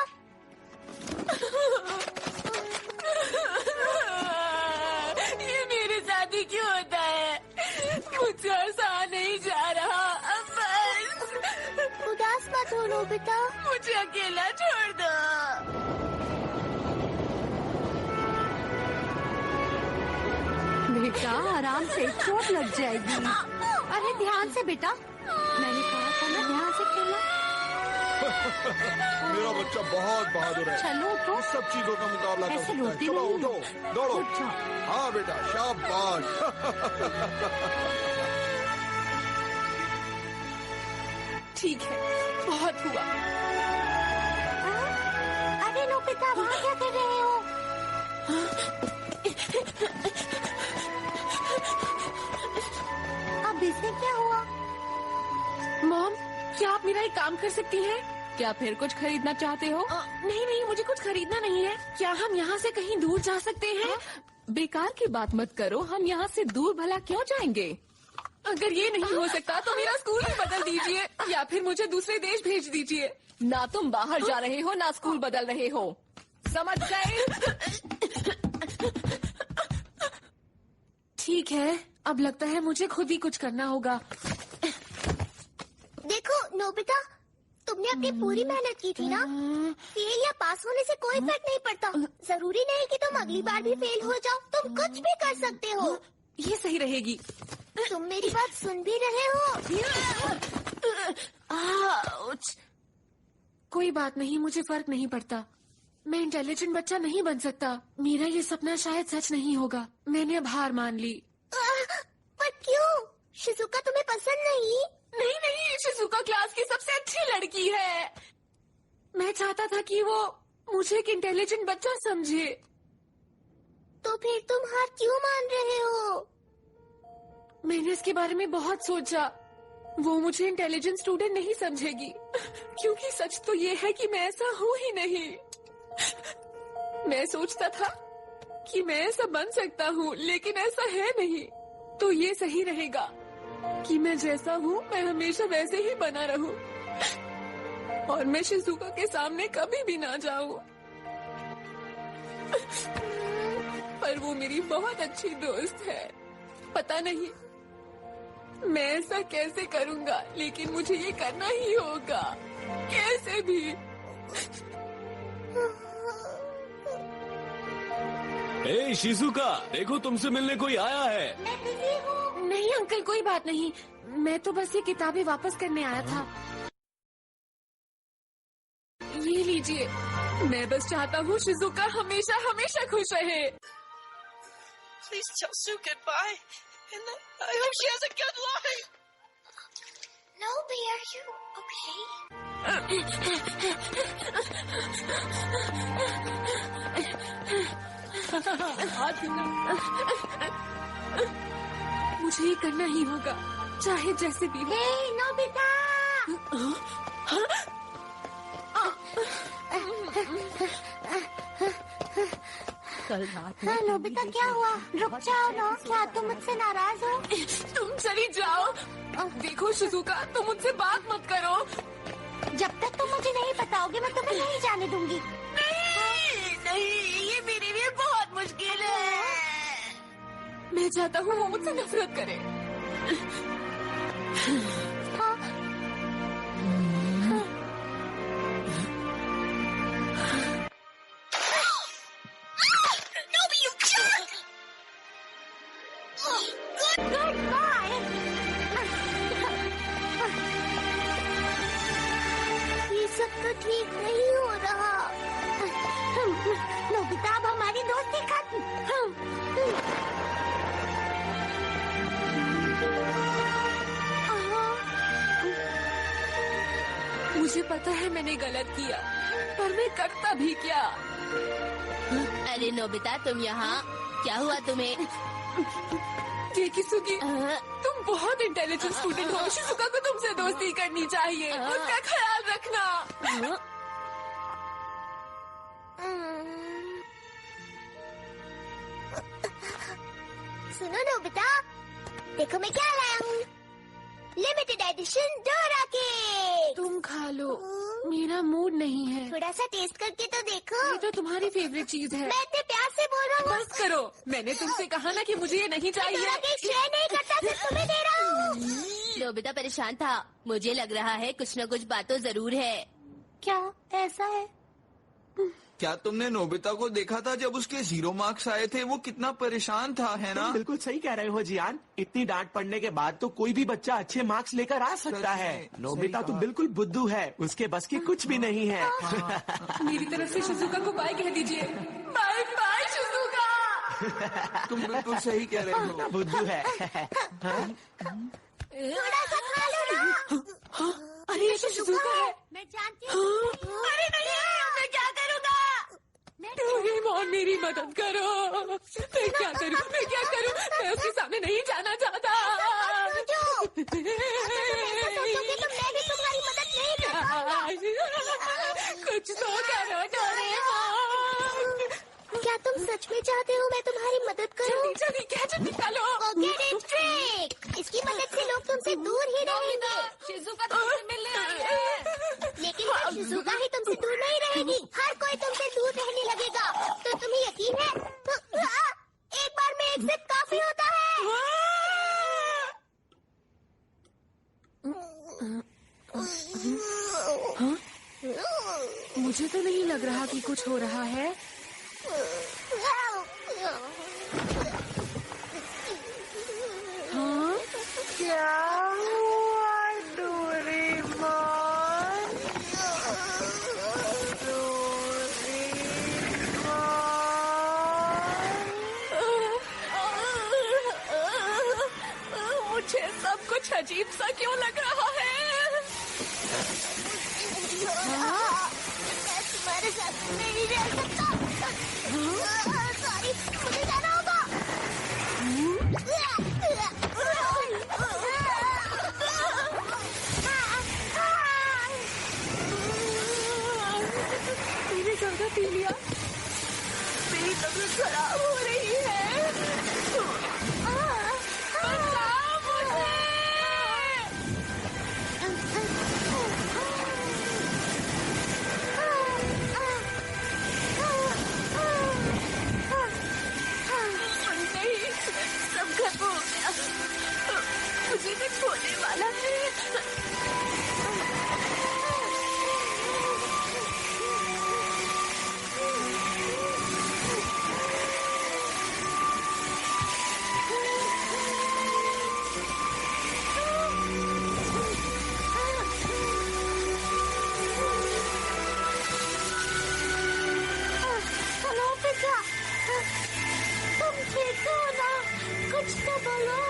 ये मेरे साथ ही क्यों होता है? मुझसे हंसा नहीं जा रहा। बस उदास मत हो नोबिता, मुझे अकेला छोड़ दो। बेटा आराम से, चोट लग जाएगी। अरे ध्यान से बेटा, मैंने कहा था ना ध्यान से खेलना। मेरा बच्चा बहुत बहादुर है। चलो उठो। सब चीजों का मुकाबला कर ऐसे सकता है। रोती चलो नहीं। उठो, दौड़ो। उठ जाओ। हाँ बेटा, शाबाश। ठीक है, बहुत हुआ। अरे नोबिता, वहाँ क्या कर रहे हो? अब इसे क्या हुआ? मॉम, क्या आप मेरा एक काम कर सकती हैं? क्या फिर कुछ खरीदना चाहते हो? नहीं नहीं, मुझे कुछ खरीदना नहीं है। क्या हम यहाँ से कहीं दूर जा सकते हैं? बेकार की बात मत करो, हम यहाँ से दूर भला क्यों जाएंगे? अगर ये नहीं हो सकता तो मेरा स्कूल ही बदल दीजिए या फिर मुझे दूसरे देश भेज दीजिए। ना तुम बाहर जा रहे हो ना स्कूल बदल रहे हो, समझ गए? ठीक है, अब लगता है मुझे खुद ही कुछ करना होगा। देखो नोबिता, तुमने अपनी पूरी मेहनत की थी ना। फेल या पास होने से कोई फर्क नहीं पड़ता। जरूरी नहीं कि तुम अगली बार भी फेल हो जाओ, तुम कुछ भी कर सकते हो। ये सही रहेगी। तुम मेरी बात सुन भी रहे हो? कोई बात नहीं, मुझे फर्क नहीं पड़ता। मैं इंटेलिजेंट बच्चा नहीं बन सकता। मेरा ये सपना शायद सच नहीं होगा। मैंने अब हार मान ली। पर क्यों? शिजुका तुम्हें पसंद नहीं? नहीं नहीं, शिजुका क्लास की सबसे अच्छी लड़की है। मैं चाहता था कि वो मुझे एक इंटेलिजेंट बच्चा समझे। तो फिर तुम हार क्यों मान रहे हो? मैंने इसके बारे में बहुत सोचा। वो मुझे इंटेलिजेंट स्टूडेंट नहीं समझेगी, क्योंकि सच तो ये है कि मैं ऐसा हूँ ही नहीं। मैं सोचता था कि मैं ऐसा बन सकता हूँ, लेकिन ऐसा है नहीं। तो ये सही रहेगा कि मैं जैसा हूँ मैं हमेशा वैसे ही बना रहूं और मैं शिजुका के सामने कभी भी ना जाऊं। पर वो मेरी बहुत अच्छी दोस्त है। पता नहीं मैं ऐसा कैसे करूंगा, लेकिन मुझे ये करना ही होगा, कैसे भी। ए शिजुका, देखो तुमसे मिलने कोई आया है। मैं बिजी हूँ। नहीं अंकल, कोई बात नहीं, मैं तो बस ये किताबें वापस करने आया था। ये लीजिए, मैं बस चाहता हूँ शिजुका हमेशा हमेशा खुश रहे। Please tell Sue goodbye, and I hope she has a good life. Nobi, are you okay? मुझे ये करना ही होगा, चाहे जैसे भी हो। हे नोबिता! कल रात हाँ नोबिता, क्या हुआ? रुक जाओ ना, क्या तुम मुझसे नाराज हो? तुम चली जाओ। देखो शिजुका, तुम मुझसे बात मत करो। जब तक तुम मुझे नहीं बताओगे मैं तुम्हें नहीं जाने दूंगी। नहीं नहीं, ये मेरे लिए बहुत मुश्किल है। मैं चाहता हूँ वो मुझसे नफरत करे। Goodbye. ये सब तो ठीक नहीं हो रहा। नोबिता, अब हमारी दोस्ती खत्म। मुझे पता है मैंने गलत किया, पर मैं करता भी क्या। अरे नोबिता, तुम यहाँ, क्या हुआ तुम्हें? किसुगी, तुम बहुत इंटेलिजेंट स्टूडेंट हो। शिजुका को तुमसे दोस्ती करनी चाहिए। उसका ख्याल रखना। सुनो नोबिता, देखो मैं क्या लाया हूँ। Limited edition Dora cake. तुम खा लो, मेरा मूड नहीं है। थोड़ा सा टेस्ट करके तो देखो। ये तो तुम्हारी फेवरेट चीज है। मैं इतने प्यार से बोल रहा हूँ। बस करो, मैंने तुमसे कहा ना कि मुझे ये नहीं चाहिए। डोरा केक शेयर नहीं करता, सिर्फ तुम्हें दे रहा हूँ। नोबिता परेशान था। मुझे लग रहा है कुछ न कुछ बात तो जरूर है। क्या ऐसा है? क्या तुमने नोबिता को देखा था जब उसके 0 मार्क्स आए थे? वो कितना परेशान था, है ना? तुम बिल्कुल सही कह रहे हो जियान। इतनी डांट पड़ने के बाद तो कोई भी बच्चा अच्छे मार्क्स लेकर आ सकता है। नोबिता तो बिल्कुल बुद्धू है, उसके बस की कुछ भी नहीं है। मेरी तरफ से शिजुका को बाय कह दीजिए। Bye bye Shizuka. तुम बिल्कुल सही कह रहे हो। बुद्धू है। थोड़ा सा खा लो ना। अरे ये तो शिजुका है। मैं जानती हूँ। अरे नहीं, मैं क्या करूँगा? मॉम, मेरी मदद करो। मैं क्या करूँ? मैं उसके सामने नहीं जाना चाहता। तो मैं भी तुम्हारी मदद नहीं कर पाऊंगा। कुछ तो करो डोरेमोन। क्या तुम सच में चाहते हो मैं तुम्हारी मदद करूं? जल्दी गैजेट निकालो। Get trick. इसकी मदद से लोग तुमसे दूर ही रहेंगे। शिजुका तुमसे मिलने आई है। लेकिन सिर्फ शिजुका ही तुमसे दूर नहीं रहेगी। हर कोई तुमसे दूर रहने लगेगा। तो तुम्हें यकीन है? एक बार में एक सिर्फ काफी होता है। मुझे तो नहीं लग रहा कि कुछ हो रहा है। हाँ? क्या हुआ डोरेमोन? मुझे सब कुछ अजीब सा क्यों लग रहा है? मैं तुम्हारे साथ नहीं रह सकता। सॉरी, मुझे जाना होगा। मैंने ज्यादा पी लिया। मेरी तबीयत खराब हो रही है। बचाओ मुझे। नहीं, सब खत्म हो गया। मुझे कुछ होने वाला है। हेलो पिता, तुम ठीक हो ना? कुछ तो बोलो।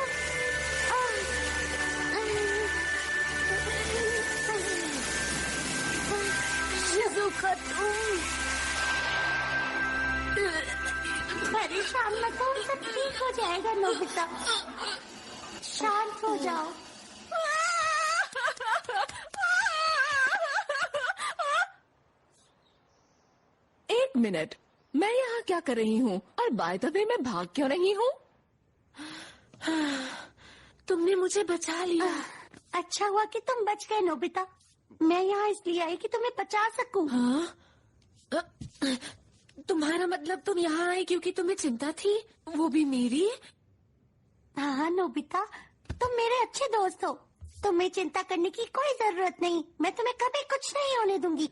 शिजुका, तुम परेशान मत हो, सब ठीक हो जाएगा। नोबिता, शांत हो जाओ। एक मिनट, मैं यहाँ क्या कर रही हूँ? और बाय द वे, मैं भाग क्यों रही हूँ? तुमने मुझे बचा लिया। अच्छा हुआ कि तुम बच गए नोबिता। मैं यहाँ इसलिए आई कि तुम्हें बचा सकूं। हाँ? तुम्हारा मतलब तुम यहाँ आई क्योंकि तुम्हें चिंता थी, वो भी मेरी? हाँ नोबिता, तुम मेरे अच्छे दोस्त हो। तुम्हें चिंता करने की कोई जरूरत नहीं। मैं तुम्हें कभी कुछ नहीं होने दूंगी।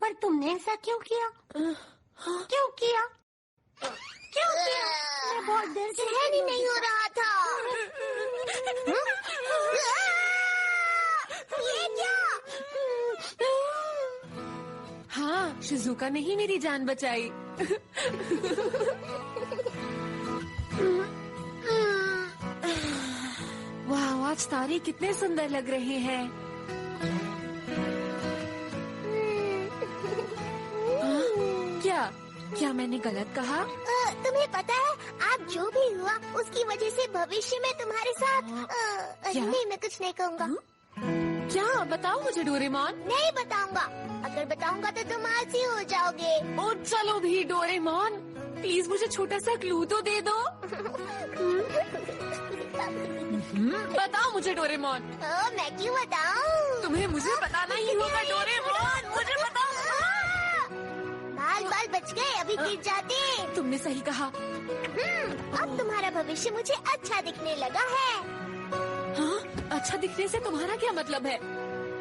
पर तुमने ऐसा क्यों किया? क्यों किया? क्यों किया? मुझे बहुत देर से सहन ही नहीं हो रहा था। ये क्या? हाँ, शिजुका ने ही मेरी जान बचाई। वाह, आज तारे कितने सुंदर लग रहे हैं। क्या मैंने गलत कहा? तुम्हें पता है, आप जो भी हुआ उसकी वजह से भविष्य में तुम्हारे साथ नहीं, मैं कुछ नहीं कहूँगा। क्या? बताओ मुझे डोरेमोन। नहीं बताऊंगा, अगर बताऊंगा तो तुम आलसी हो जाओगे। ओ चलो भी डोरेमोन, प्लीज मुझे छोटा सा क्लू तो दे दो। बताओ मुझे डोरेमोन। मैं क्यों बताऊं? तुम्हें मुझे बताना ही होगा डोरेमोन, मुझे बताओ। बाल बच गए, अभी गिर जाते। तुमने सही कहा। अब तुम्हारा भविष्य मुझे अच्छा दिखने लगा है। हाँ? अच्छा दिखने से तुम्हारा क्या मतलब है?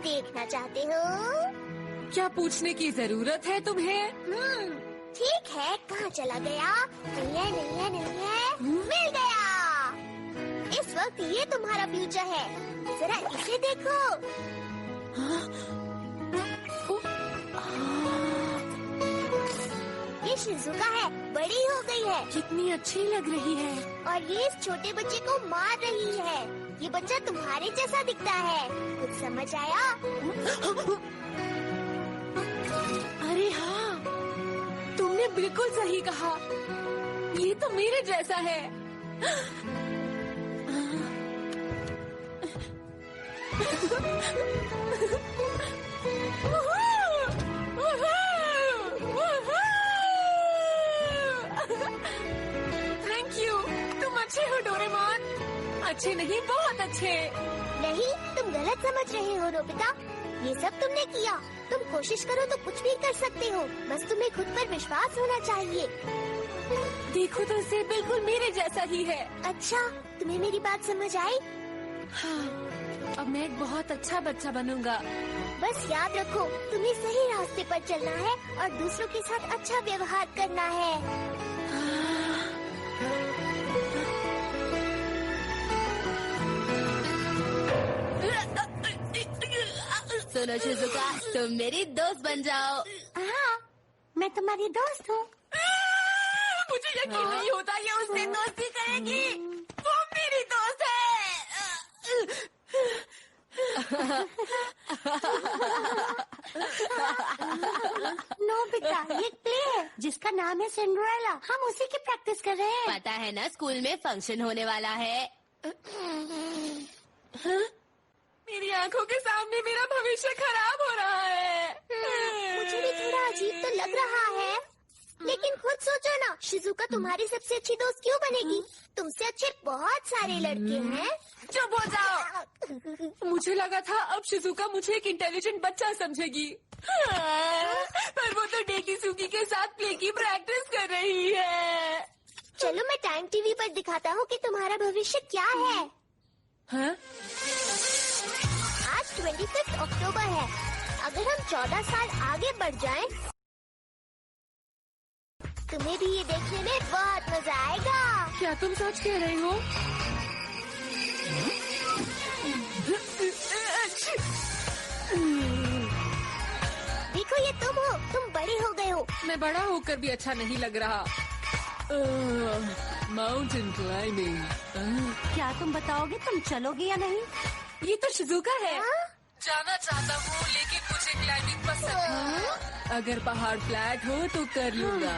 देखना चाहते हो? क्या पूछने की जरूरत है तुम्हें? ठीक है, कहाँ चला गया? नहीं है। मिल गया। इस वक्त ये तुम्हारा फ्यूचर है, जरा इसे देखो। ये शिजुका है, बड़ी हो गई है। कितनी अच्छी लग रही है। और ये इस छोटे बच्चे को मार रही है। ये बच्चा तुम्हारे जैसा दिखता है, कुछ समझ आया? अरे हाँ, तुमने बिल्कुल सही कहा, ये तो मेरे जैसा है। थैंक यू, तुम अच्छे हो डोरेमोन। अच्छे नहीं, बहुत अच्छे। नहीं, तुम गलत समझ रहे हो नोबिता। ये सब तुमने किया। तुम कोशिश करो तो कुछ भी कर सकते हो, बस तुम्हें खुद पर विश्वास होना चाहिए। देखो तो इसे बिल्कुल मेरे जैसा ही है। अच्छा, तुम्हें मेरी बात समझ आई? हाँ, अब मैं एक बहुत अच्छा बच्चा बनूंगा। बस याद रखो, तुम्हें सही रास्ते पर चलना है और दूसरों के साथ अच्छा व्यवहार करना है। सुनो शिजुका, तुम मेरी दोस्त बन जाओ। हाँ, मैं तुम्हारी दोस्त हूँ। मुझे यकीन नहीं होता ये उससे दोस्ती करेगी। वो मेरी दोस्त है। नोबिता, ये प्ले है जिसका नाम है सिंड्रेला। हम उसी की प्रैक्टिस कर रहे हैं। पता है ना, स्कूल में फंक्शन होने वाला है। हाँ? मेरी आंखों के सामने मेरा भविष्य खराब हो रहा है। मुझे भी थोड़ा अजीब तो लग रहा है, लेकिन खुद सोचो ना, शिजुका तुम्हारी सबसे अच्छी दोस्त क्यों बनेगी? तुमसे अच्छे बहुत सारे लड़के हैं। चुप हो जाओ। मुझे लगा था अब शिजुका मुझे एक इंटेलिजेंट बच्चा समझेगी, पर वो तो डेकीसुकी के साथ प्ले की प्रैक्टिस कर रही है। चलो मैं टाइम टीवी पर दिखाता हूँ कि तुम्हारा भविष्य क्या है। हाँ? आज 25 अक्टूबर है। अगर हम 14 साल आगे बढ़ जाएं, तुम्हें भी ये देखने में बहुत मजा आएगा। क्या तुम सच कह रही हो? देखो, ये तुम हो, तुम बड़ी हो गए हो। मैं बड़ा होकर भी अच्छा नहीं लग रहा। Mountain climbing. क्या तुम बताओगे तुम चलोगे या नहीं? ये तो शिजुका है। जाना चाहता हूँ, लेकिन मुझे क्लाइंबिंग पसंद है। अगर पहाड़ फ्लैट हो तो कर लूंगा।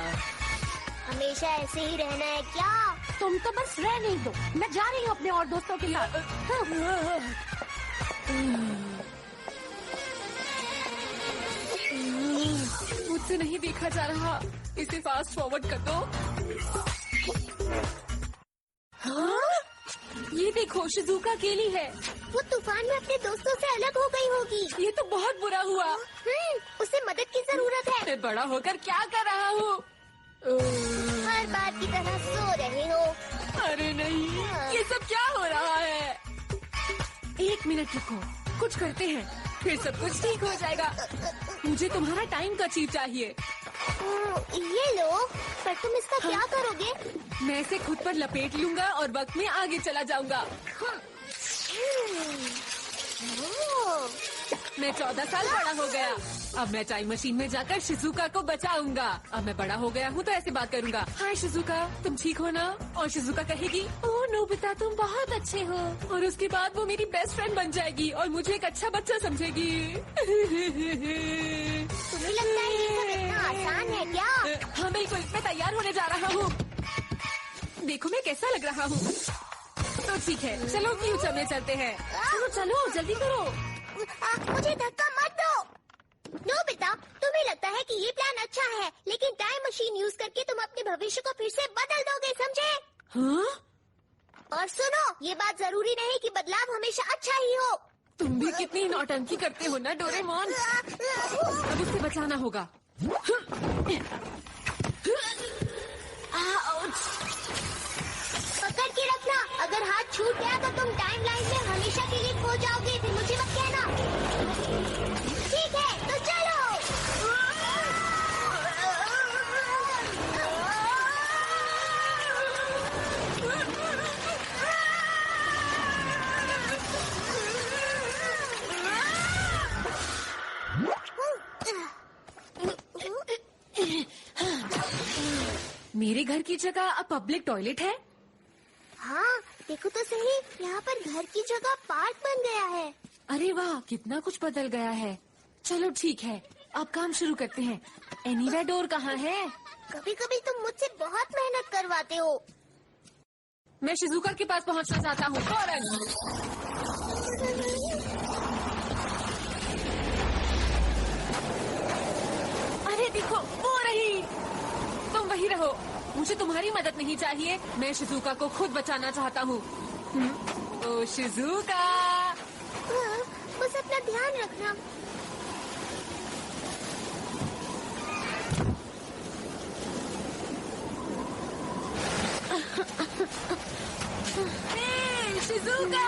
हमेशा ऐसे ही रहना है क्या? तुम तो बस रहने दो, मैं जा रही हूँ अपने और दोस्तों के साथ। मुझसे नहीं देखा जा रहा, इसे फास्ट फॉरवर्ड कर दो। हाँ? ये देखो, शिजुका अकेली है। वो तूफान में अपने दोस्तों से अलग हो गई होगी। ये तो बहुत बुरा हुआ। उसे मदद की जरूरत है। मैं बड़ा होकर क्या कर रहा हूँ? हर बार की तरह सो रहे हो। अरे नहीं, ये सब क्या हो रहा है? एक मिनट रुको, कुछ करते हैं, फिर सब कुछ ठीक हो जाएगा। मुझे तुम्हारा टाइम का चीज चाहिए। ये लो, पर तुम इसका क्या करोगे? मैं इसे खुद पर लपेट लूंगा और वक्त में आगे चला जाऊंगा। मैं 14 साल बड़ा हो गया। अब मैं टाइम मशीन में जाकर शिजुका को बचाऊंगा। अब मैं बड़ा हो गया हूँ तो ऐसे बात करूंगा। हाय शिजुका, तुम ठीक हो ना? और शिजुका कहेगी, ओह नोबिता तुम बहुत अच्छे हो। और उसके बाद वो मेरी बेस्ट फ्रेंड बन जाएगी और मुझे एक अच्छा बच्चा समझेगी। तुम्हें लगता है ये सब इतना आसान है क्या? हाँ बिल्कुल, मैं तैयार होने जा रहा हूँ। देखो मैं कैसा लग रहा हूँ। तो ठीक है, चलो फ्यूचर में चलते हैं। चलो चलो जल्दी करो। मुझे धक्का मत दो। नोबिता, तुम्हें लगता है कि ये प्लान अच्छा है, लेकिन टाइम मशीन यूज करके तुम अपने भविष्य को फिर से बदल दोगे, समझे? हाँ? और सुनो, ये बात जरूरी नहीं कि बदलाव हमेशा अच्छा ही हो। तुम भी कितनी नौटंकी करते हो ना डोरेमोन। अब उससे बचाना होगा। पकड़ के रखना, अगर हाथ छूट गया तो तुम टाइम लाइन में हमेशा के लिए खो जाओगे। फिर मुझे मत कहना। ठीक है, तो चलो। मेरे घर की जगह अब पब्लिक टॉयलेट है। हाँ, देखो तो सही, यहाँ पर घर की जगह पार्क बन गया है। अरे वाह, कितना कुछ बदल गया है। चलो ठीक है, अब काम शुरू करते हैं। एनीवेयर डोर कहाँ है? कभी कभी तुम मुझसे बहुत मेहनत करवाते हो। मैं शिजुका के पास पहुँचना चाहता हूँ फौरन। अरे देखो, वो रही। तुम वही रहो, मुझे तुम्हारी मदद नहीं चाहिए। मैं शिजुका को खुद बचाना चाहता हूँ। ओ शिजुका, बस अपना ध्यान रखना। शिजुका!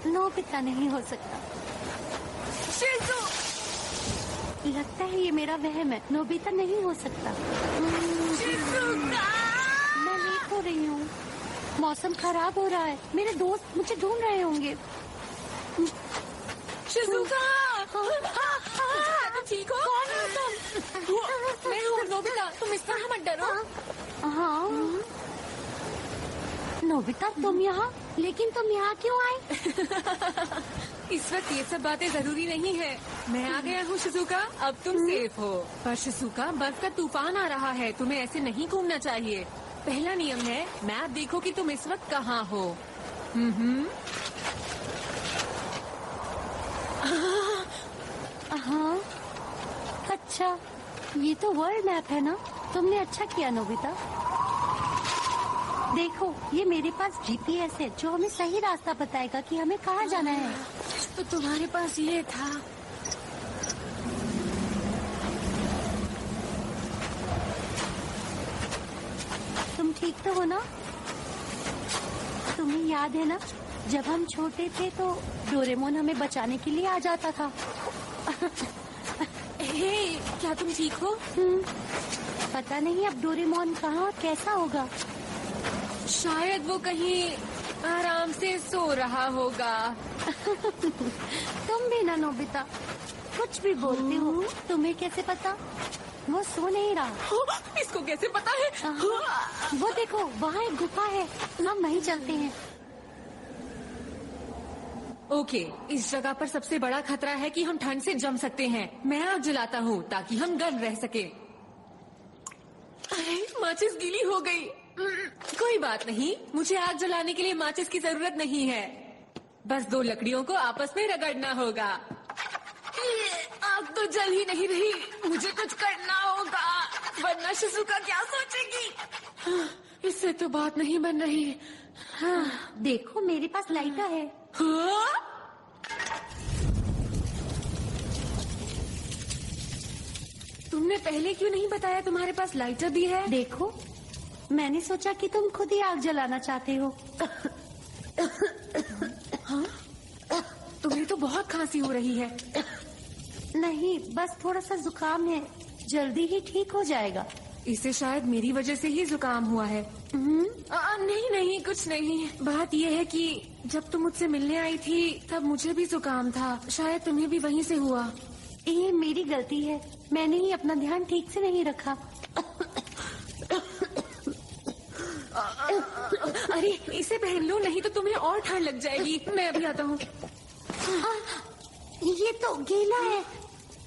नोबिता नहीं हो सकता। शिजु! लगता है ये मेरा वहम है। नोबिता नहीं हो सकता। मैं लेट हो रही हूँ। मौसम खराब हो रहा है। मेरे दोस्त मुझे ढूंढ रहे होंगे। शिजुका! तुम ठीक हो? कौन हो तुम? मैं हूँ नोबिता, तुम इस तरह मत डरो। हाँ, नोबिता तुम यहाँ? लेकिन तुम यहाँ क्यों आए? इस वक्त ये सब बातें जरूरी नहीं है। मैं आ गया हूँ शिजुका, अब तुम सेफ हो। पर शिजुका, बर्फ का तूफान आ रहा है, तुम्हें ऐसे नहीं घूमना चाहिए। पहला नियम है, मैप देखो कि तुम इस वक्त कहाँ हो। हाँ, अच्छा, ये तो वर्ल्ड मैप है ना? तुमने अच्छा किया नोबिता। देखो, ये मेरे पास जीपीएस है जो हमें सही रास्ता बताएगा कि हमें कहाँ जाना है। तो तुम्हारे पास ये था। तुम ठीक तो हो ना? तुम्हें याद है ना, जब हम छोटे थे तो डोरेमोन हमें बचाने के लिए आ जाता था। हे, क्या तुम ठीक हो? पता नहीं अब डोरेमोन कहाँ और कैसा होगा। शायद वो कहीं आराम से सो रहा होगा। तुम भी ना नोबिता, कुछ भी बोलती हो। तुम्हें कैसे पता? वो सो नहीं रहा। इसको कैसे पता है? वो देखो, वहाँ एक गुफा है, हम वहीं चलते हैं। ओके, इस जगह पर सबसे बड़ा खतरा है कि हम ठंड से जम सकते हैं। मैं आग जलाता हूँ ताकि हम गर्म रह सके। अरे, माचिस गीली हो गई। कोई बात नहीं, मुझे आग जलाने के लिए माचिस की जरूरत नहीं है। बस 2 लकड़ियों को आपस में रगड़ना होगा। आग तो जल ही नहीं रही, मुझे कुछ करना होगा, वरना शिजुका क्या सोचेगी। इससे तो बात नहीं बन रही। देखो, मेरे पास लाइटर है। तुमने पहले क्यों नहीं बताया तुम्हारे पास लाइटर भी है? देखो, मैंने सोचा कि तुम खुद ही आग जलाना चाहते हो। हाँ? तुम्हें तो बहुत खांसी हो रही है। नहीं, बस थोड़ा सा जुकाम है, जल्दी ही ठीक हो जाएगा। इसे शायद मेरी वजह से ही जुकाम हुआ है। नहीं नहीं, कुछ नहीं। बात यह है कि जब तुम मुझसे मिलने आई थी तब मुझे भी जुकाम था, शायद तुम्हें भी वहीं से हुआ। ये मेरी गलती है, मैंने ही अपना ध्यान ठीक से नहीं रखा। अरे इसे पहन लो, नहीं तो तुम्हें और ठंड लग जाएगी। मैं अभी आता हूँ। ये तो गीला है,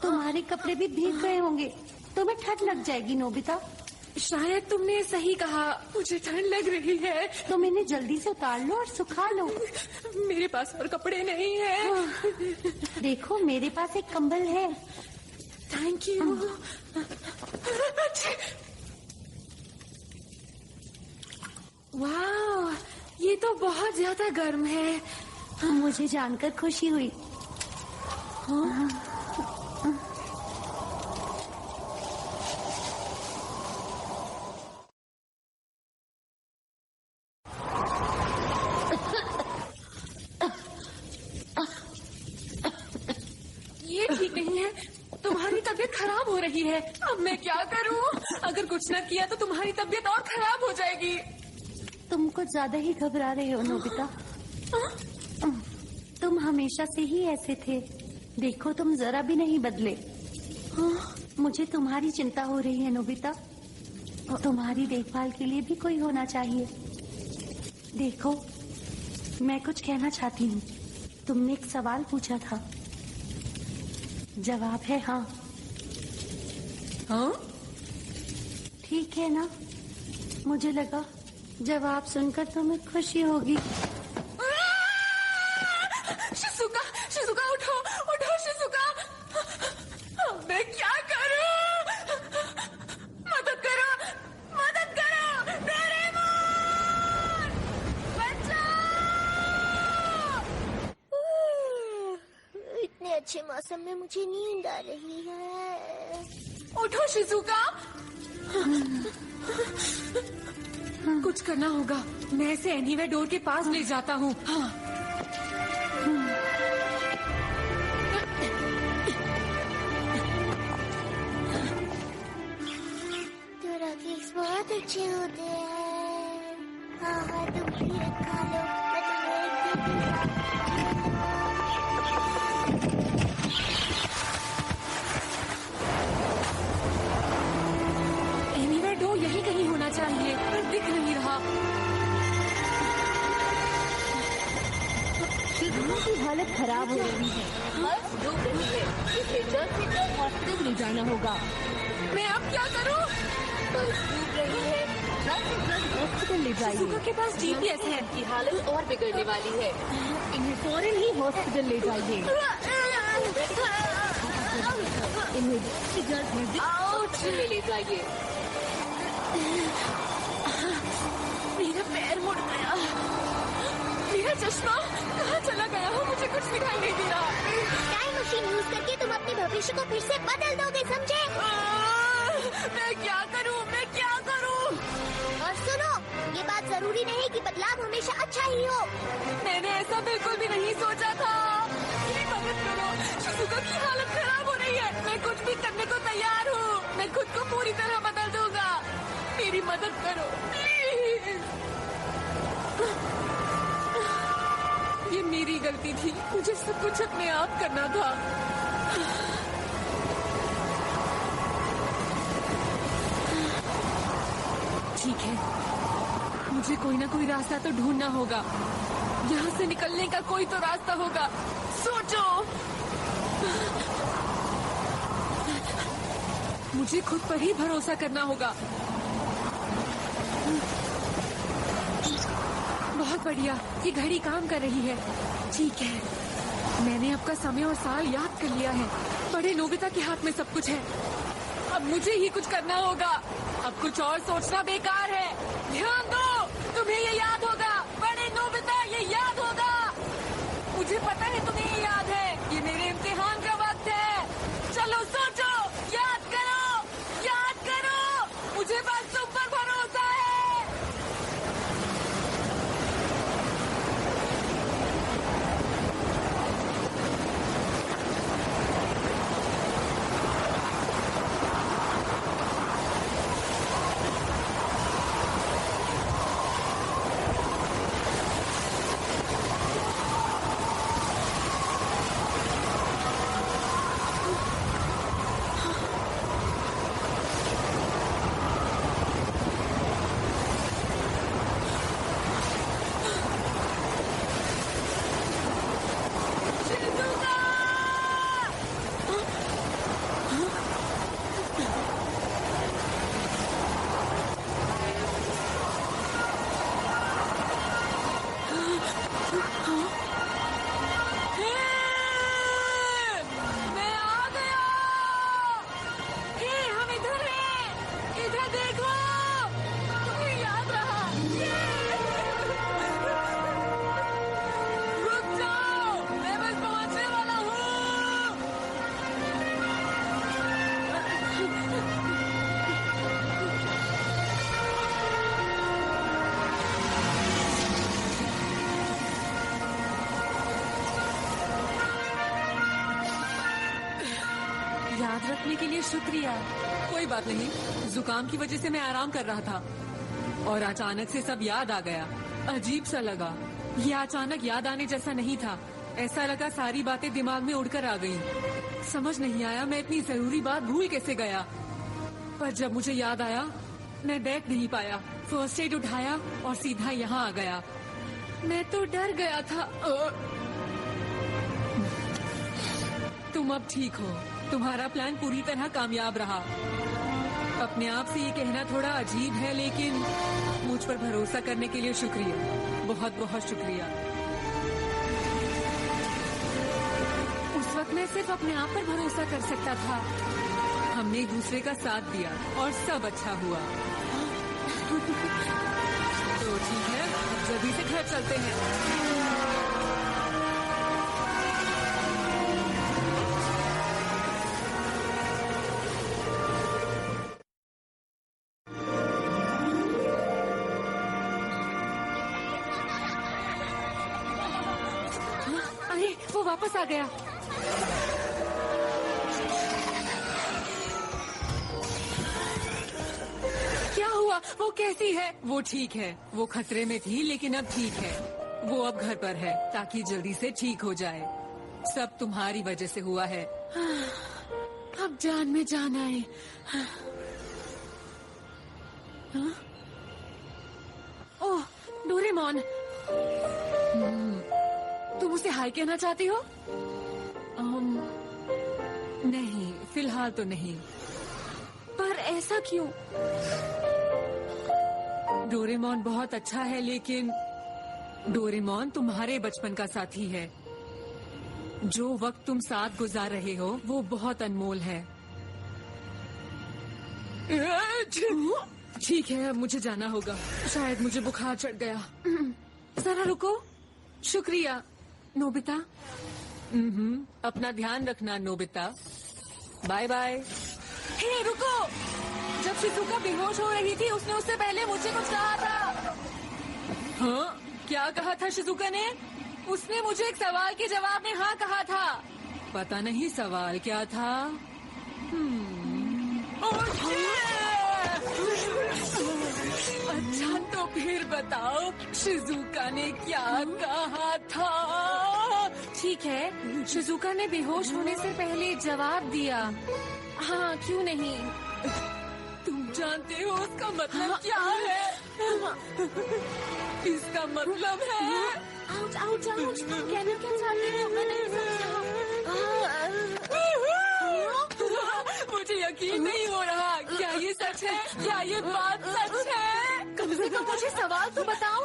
तुम्हारे कपड़े भी भीग गए होंगे, तुम्हें ठंड लग जाएगी नोबिता। शायद तुमने सही कहा, मुझे ठंड लग रही है। तुम इन्हें जल्दी से उतार लो और सुखा लो। मेरे पास और कपड़े नहीं है। देखो मेरे पास एक कंबल है। Thank you. वाह, ये तो बहुत ज्यादा गर्म है। मुझे जानकर खुशी हुई। ये ठीक नहीं है, तुम्हारी तबीयत खराब हो रही है। अब मैं क्या करूं? अगर कुछ न किया तो तुम्हारी तबीयत और खराब हो जाएगी। तुम कुछ ज्यादा ही घबरा रहे हो नोबिता। तुम हमेशा से ही ऐसे थे, देखो तुम जरा भी नहीं बदले। मुझे तुम्हारी चिंता हो रही है नोबिता, तुम्हारी देखभाल के लिए भी कोई होना चाहिए। देखो मैं कुछ कहना चाहती हूँ। तुमने एक सवाल पूछा था, जवाब है हाँ। हाँ? ठीक है ना? मुझे लगा जवाब सुनकर तुम्हें खुशी होगी। शिजुका, शिजुका उठो, उठो शिजुका। मैं क्या करूं? मदद करो, मदद करो, डोरेमोन! बचाओ! इतने अच्छे मौसम में मुझे नींद आ रही है। उठो शिजुका। कुछ करना होगा, मैं इसे एनीवे डोर के पास ले जाता हूँ। हाँ। तेरा केक्स बहुत अच्छे होते हैं। हाँ हाँ, तुम भी खा लो, मैं तुम्हें एक दूंगा। एनीवे डोर यही कहीं होना चाहिए, पर दिख नहीं रहा। शिजुका की हालत खराब हो रही है, बस डूब रही है। इसे जल्द से जल्द हॉस्पिटल ले जाना होगा। मैं अब क्या करूं? बस डूब रही है, जल्द से जल्द हॉस्पिटल ले जाइए। शिजुका के पास जीपीएस है। की हालत और बिगड़ने वाली है, इन्हें फौरन ही हॉस्पिटल ले जाइए। इन्हें जल्द से जल्द हॉस्पिटल में ले जाइए। मेरा पैर मुड़ गया, मेरा चश्मा कहाँ चला गया? मुझे कुछ दिखाई नहीं दे रहा। टाइम मशीन यूज करके तुम अपने भविष्य को फिर से बदल दोगे, समझे? मैं क्या करूं, मैं क्या करूं? और सुनो, ये बात जरूरी नहीं कि बदलाव हमेशा अच्छा ही हो। मैंने ऐसा बिल्कुल भी नहीं सोचा था। मेरी मदद करो, शिजुका की हालत खराब हो रही है। मैं कुछ भी करने को तैयार हूँ, मैं खुद को पूरी तरह बदल दूंगा। मेरी मदद करो प्लीज। ये मेरी गलती थी, मुझे सब कुछ अपने आप करना था। ठीक है, मुझे कोई ना कोई रास्ता तो ढूंढना होगा। यहाँ से निकलने का कोई तो रास्ता होगा। सोचो, मुझे खुद पर ही भरोसा करना होगा। बहुत बढ़िया, ये घड़ी काम कर रही है। ठीक है, मैंने आपका समय और साल याद कर लिया है। बड़े नोबिता के हाथ में सब कुछ है, अब मुझे ही कुछ करना होगा। अब कुछ और सोचना बेकार है। ध्यान दो, तुम्हें ये याद होगा। बड़े नोबिता, ये याद होगा। मुझे पता है तुम्हें ये याद है। ये मेरे इम्तिहान का वक्त है। चलो सोचो, याद करो, याद करो। मुझे बस तुम पर भरोसा है। याद रखने के लिए शुक्रिया। कोई बात नहीं, जुकाम की वजह से मैं आराम कर रहा था और अचानक से सब याद आ गया। अजीब सा लगा। ये अचानक याद आने जैसा नहीं था। ऐसा लगा सारी बातें दिमाग में उड़कर आ गईं। समझ नहीं आया मैं इतनी जरूरी बात भूल कैसे गया। पर जब मुझे याद आया मैं बैठ नहीं पाया। फर्स्ट एड उठाया और सीधा यहाँ आ गया। मैं तो डर गया था। तुम अब ठीक हो। तुम्हारा प्लान पूरी तरह कामयाब रहा। अपने आप से ये कहना थोड़ा अजीब है, लेकिन मुझ पर भरोसा करने के लिए शुक्रिया। बहुत बहुत शुक्रिया। उस वक्त मैं सिर्फ अपने आप पर भरोसा कर सकता था। हमने एक दूसरे का साथ दिया और सब अच्छा हुआ। तो ठीक है, अब जल्दी से घर चलते हैं। अरे वो वापस आ गया। क्या हुआ? वो कैसी है? वो ठीक है। वो खतरे में थी लेकिन अब ठीक है। वो अब घर पर है ताकि जल्दी से ठीक हो जाए। सब तुम्हारी वजह से हुआ है। अब जान में जान आए। ओह डोरेमोन, तुम उसे हाय कहना चाहती हो? नहीं, फिलहाल तो नहीं। पर ऐसा क्यों? डोरेमोन बहुत अच्छा है, लेकिन डोरेमोन तुम्हारे बचपन का साथी है। जो वक्त तुम साथ गुजार रहे हो वो बहुत अनमोल है। ठीक है, अब मुझे जाना होगा। शायद मुझे बुखार चढ़ गया। जरा रुको। शुक्रिया नोबिता। अपना ध्यान रखना नोबिता। Bye bye. हे रुको। जब शिजुका बेहोश हो रही थी उसने उससे पहले मुझे कुछ कहा था। हाँ, क्या कहा था शिजुका ने? उसने मुझे एक सवाल के जवाब में हाँ कहा था। पता नहीं सवाल क्या था। अच्छा तो फिर बताओ शिजुका ने क्या कहा था? ठीक है, शिजुका ने बेहोश होने से पहले जवाब दिया। हाँ, क्यों नहीं? तुम जानते हो उसका मतलब क्या है? इसका मतलब है आउच आउच आउच। कहना क्या चाहते हो? मैं नहीं समझा। मुझे यकीन नहीं हो रहा। क्या ये सच है? क्या ये बात सच है? कम से कम मुझे सवाल तो बताओ।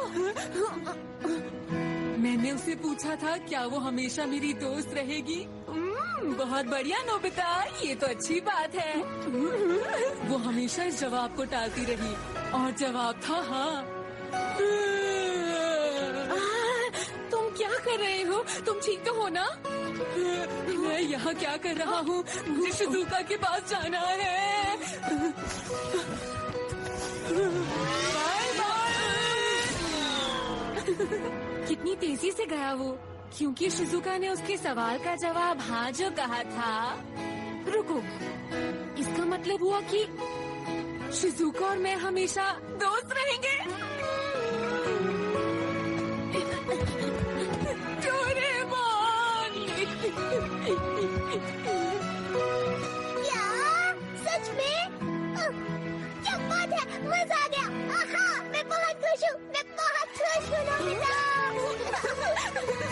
मैंने उसे पूछा था क्या वो हमेशा मेरी दोस्त रहेगी। बहुत बढ़िया नोबिता, ये तो अच्छी बात है। वो हमेशा इस जवाब को टालती रही और जवाब था हाँ। तुम क्या कर रहे हो? तुम ठीक तो हो ना? मैं यहाँ क्या कर रहा हूँ? मुझे शिजुका के पास जाना है। Bye bye. कितनी तेजी से गया वो, क्योंकि शिजुका ने उसके सवाल का जवाब हाँ जो कहा था। रुको, इसका मतलब हुआ कि शिजुका और मैं हमेशा दोस्त रहेंगे। डोरेमोन। क्या? सच में? क्या बात है, मजा आ गया। मैं बहुत खुश हूँ। मैं बहुत खुश हूँ नोबिता।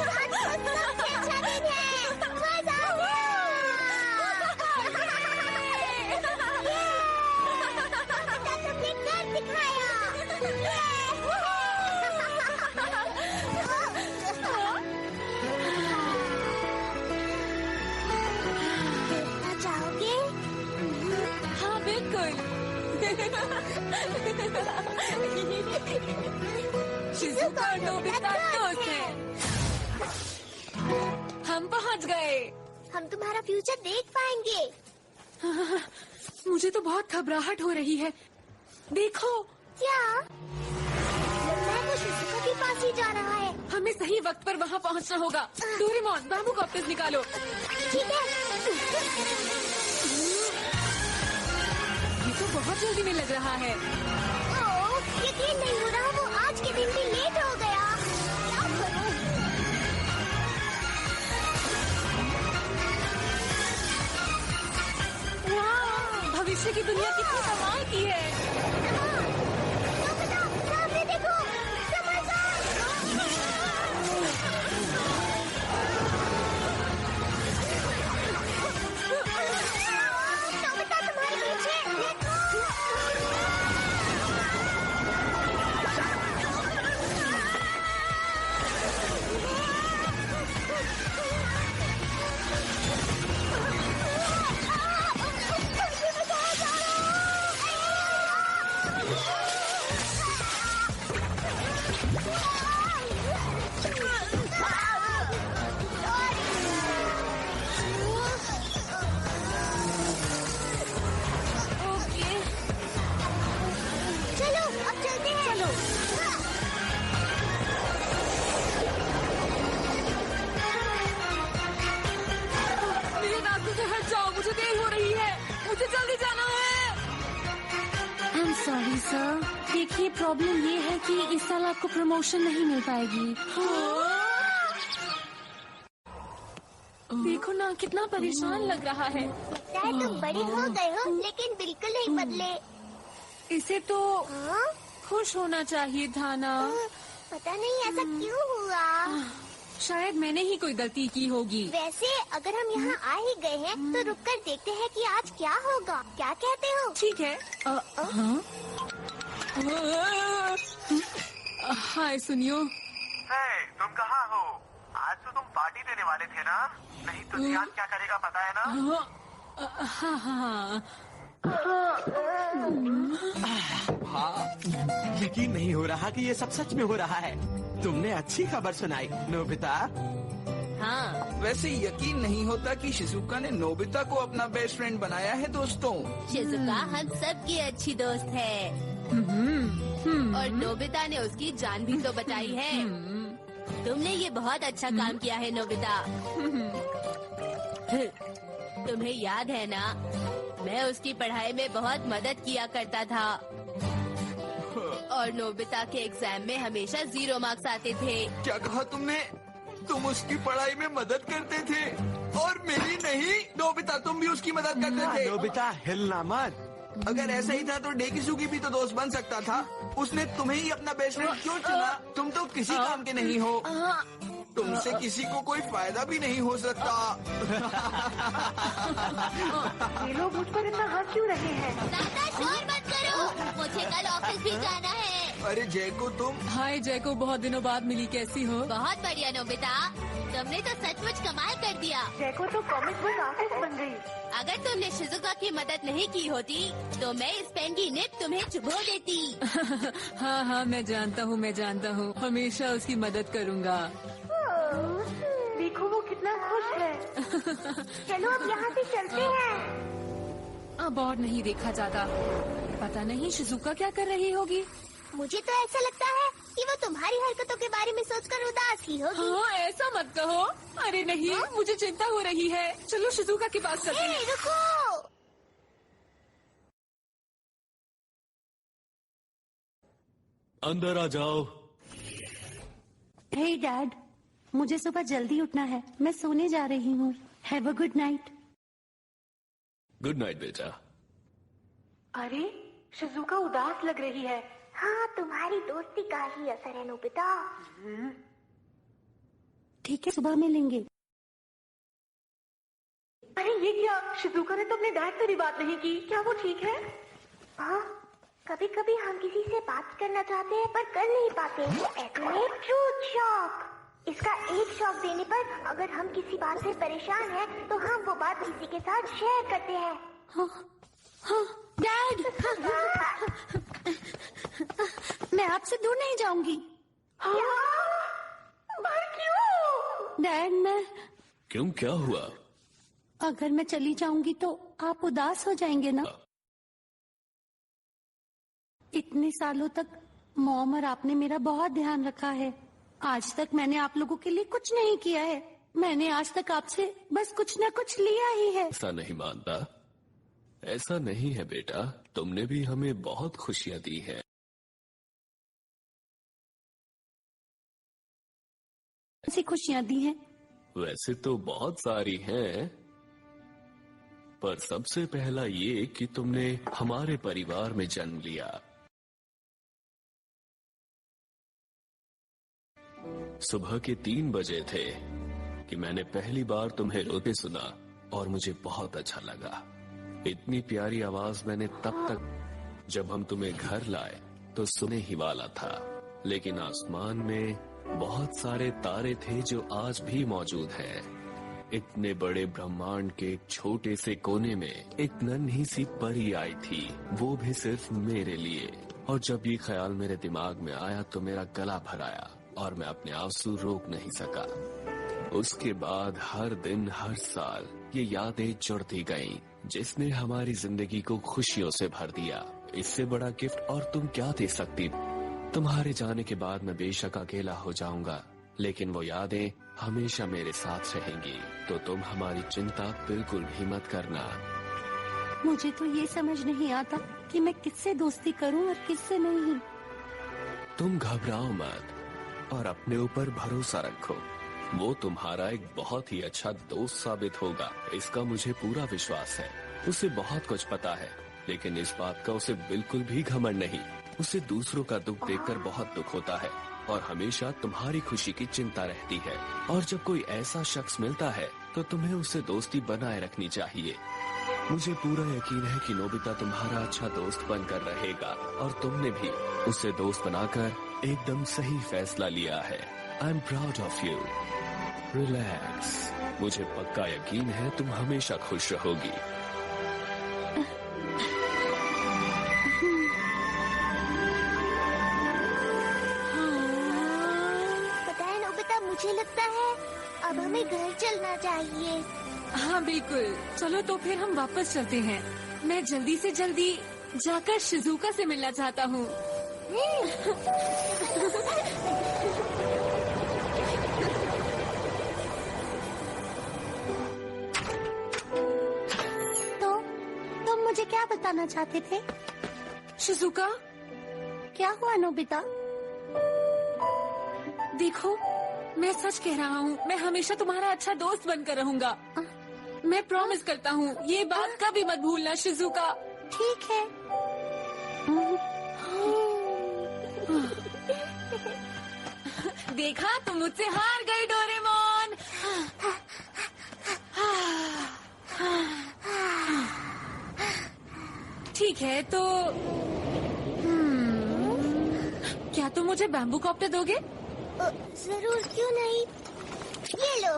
आज तो सबसे अच्छा दिन है। मजा आ गया। तुमने कर दिखाया। चाहोगे? हाँ बिल्कुल। शिजुका और नोबिता दोस्त हैं। हम पहुंच गए। हम तुम्हारा फ्यूचर देख पाएंगे। मुझे तो बहुत घबराहट हो रही है। देखो। क्या? मैं तो शिजुका के पास ही जा रहा है। हमें सही वक्त पर वहाँ पहुँचना होगा। डोरेमोन, बाम्बू कॉप्टर्स निकालो। ठीक है। बहुत जल्दी में लग रहा है। ओह, यकीन नहीं हो रहा, वो आज के दिन भी लेट हो गया। क्या करूं? वाह, भविष्य की दुनिया कितनी कमाल की है। नोबिता, सामने देखो, समझदार। नोबिता तुम्हारे पीछे देखो। चलो अब चलते हैं। चलो। मेरे रास्ते से हट जाओ, मुझे देर हो रही है, मुझे जल्दी जाना है। I am sorry sir. देखिए, प्रॉब्लम ये है कि इस साल आपको प्रमोशन नहीं मिल पाएगी। देखो ना, कितना परेशान लग रहा है। शायद तुम बड़े हो गए हो, लेकिन बिल्कुल नहीं बदले। इसे तो हाँ? खुश होना चाहिए था ना। पता नहीं ऐसा क्यों हुआ। शायद मैंने ही कोई गलती की होगी। वैसे अगर हम यहाँ आ ही गए हैं, तो रुककर देखते हैं कि आज क्या होगा। क्या कहते हो? ठीक है। हाँ? हाय सुनियो। तुम कहाँ हो? आज तो तुम पार्टी देने वाले थे ना? नहीं तो जियान क्या करेगा पता है ना? हाँ हाँ। यकीन नहीं हो रहा कि ये सब सच में हो रहा है। तुमने अच्छी खबर सुनाई नोबिता। हाँ, वैसे यकीन नहीं होता कि शिजुका ने नोबिता को अपना बेस्ट फ्रेंड बनाया है दोस्तों। शिजुका हम सबकी अच्छी दोस्त है और नोबिता ने उसकी जान भी तो बचाई है। तुमने ये बहुत अच्छा काम किया है नोबिता। तुम्हें याद है ना, मैं उसकी पढ़ाई में बहुत मदद किया करता था और नोबिता के एग्जाम में हमेशा 0 मार्क्स आते थे। क्या कहा तुमने? तुम उसकी पढ़ाई में मदद करते थे और मेरी नहीं? नोबिता तुम भी उसकी मदद करते थे। नोबिता हिलना मत। अगर ऐसा ही था तो डेकिसुगी भी तो दोस्त बन सकता था। उसने तुम्हें ही अपना बेस्ट फ्रेंड क्यों चुना? तुम तो किसी काम के नहीं हो। तुमसे किसी को कोई फायदा भी नहीं हो सकता। ये लोग मुझ पर इतना हंस क्यों रहे हैं? ज्यादा शोर मत करो, मुझे कल ऑफिस भी जाना है। अरे जयको तुम। हाय जयको, बहुत दिनों बाद मिली, कैसी हो? बहुत बढ़िया नोबिता, तुमने तो सचमुच कमाल कर दिया। जैको तो कॉमिक बुक आर्टिस्ट बन गई। अगर तुमने शिजुका की मदद नहीं की होती तो मैं इस पेन की निब तुम्हें चुभो देती। हाँ हाँ, मैं जानता हूँ, हमेशा उसकी मदद करूँगा। देखो वो कितना खुश है। चलो अब यहाँ से चलते हैं। अब और नहीं देखा जाता। पता नहीं शिजुका क्या कर रही होगी। मुझे तो ऐसा लगता है कि वो तुम्हारी हरकतों के बारे में सोचकर उदास ही होगी। हाँ, ऐसा मत कहो। अरे नहीं, मुझे चिंता हो रही है। चलो शिजुका के पास चलते हैं। रुको। अंदर आ जाओ। हे डैड, मुझे सुबह जल्दी उठना है। मैं सोने जा रही हूँ। Have a good night. Good night बेटा। अरे शिजुका उदास लग रही है। हाँ, तुम्हारी दोस्ती का ही असर है नोबिता। ठीक है, सुबह मिलेंगे। अरे ये क्या? शिजुका ने तो अपने डैड से भी बात नहीं की। क्या वो ठीक है? हाँ, कभी कभी हम किसी से बात करना चाहते हैं पर कर नहीं पाते। Truth shock. इसका एक शॉक देने पर अगर हम किसी बात से परेशान हैं, तो हम वो बात किसी के साथ शेयर करते हैं। हाँ, डैड। मैं आपसे दूर नहीं जाऊंगी। पर क्यों? डैड, मैं क्यों, क्या हुआ? अगर मैं चली जाऊंगी तो आप उदास हो जाएंगे ना? इतने सालों तक मॉम और आपने मेरा बहुत ध्यान रखा है। आज तक मैंने आप लोगों के लिए कुछ नहीं किया है। मैंने आज तक आपसे बस कुछ न कुछ लिया ही है। ऐसा नहीं मानता। ऐसा नहीं है बेटा, तुमने भी हमें बहुत खुशियां दी है। ऐसी खुशियां दी हैं? वैसे तो बहुत सारी हैं, पर सबसे पहला ये कि तुमने हमारे परिवार में जन्म लिया। सुबह के 3 बजे थे कि मैंने पहली बार तुम्हें रोते सुना और मुझे बहुत अच्छा लगा। इतनी प्यारी आवाज मैंने तब तक जब हम तुम्हें घर लाए तो सुने ही वाला था, लेकिन आसमान में बहुत सारे तारे थे जो आज भी मौजूद हैं। इतने बड़े ब्रह्मांड के एक छोटे से कोने में एक नन्ही सी परी आई थी, वो भी सिर्फ मेरे लिए। और जब ये ख्याल मेरे दिमाग में आया तो मेरा गला भर आया और मैं अपने आंसू रोक नहीं सका। उसके बाद हर दिन हर साल ये यादें जुड़ती गईं, जिसने हमारी जिंदगी को खुशियों से भर दिया। इससे बड़ा गिफ्ट और तुम क्या दे सकती। तुम्हारे जाने के बाद मैं बेशक अकेला हो जाऊंगा, लेकिन वो यादें हमेशा मेरे साथ रहेंगी। तो तुम हमारी चिंता बिल्कुल भी मत करना। मुझे तो ये समझ नहीं आता कि मैं किससे दोस्ती करूं और किससे नहीं। तुम घबराओ मत और अपने ऊपर भरोसा रखो। वो तुम्हारा एक बहुत ही अच्छा दोस्त साबित होगा, इसका मुझे पूरा विश्वास है। उसे बहुत कुछ पता है, लेकिन इस बात का उसे बिल्कुल भी घमंड नहीं। उसे दूसरों का दुख देखकर बहुत दुख होता है और हमेशा तुम्हारी खुशी की चिंता रहती है। और जब कोई ऐसा शख्स मिलता है तो तुम्हें उससे दोस्ती बनाए रखनी चाहिए। मुझे पूरा यकीन है कि नोबिता तुम्हारा अच्छा दोस्त बनकर रहेगा और तुमने भी उसे दोस्त बनाकर एकदम सही फैसला लिया है। I am proud of you. Relax, मुझे पक्का यकीन है तुम हमेशा खुश रहोगी। पता है नोबिता, मुझे लगता है अब हमें घर चलना चाहिए। हाँ बिल्कुल, चलो तो फिर हम वापस चलते हैं। मैं जल्दी से जल्दी जाकर शिजुका से मिलना चाहता हूँ। तो तुम मुझे क्या बताना चाहते थे? शिजुका, क्या हुआ नोबिता? देखो, मैं सच कह रहा हूँ, मैं हमेशा तुम्हारा अच्छा दोस्त बनकर रहूंगा। मैं प्रॉमिस करता हूँ, ये बात कभी मत भूलना शिजुका। ठीक है। देखा, तुम मुझसे हार गई डोरेमोन। ठीक है, तो क्या तुम मुझे बैम्बू कॉप्टर दोगे? जरूर, क्यों नहीं। ये लो।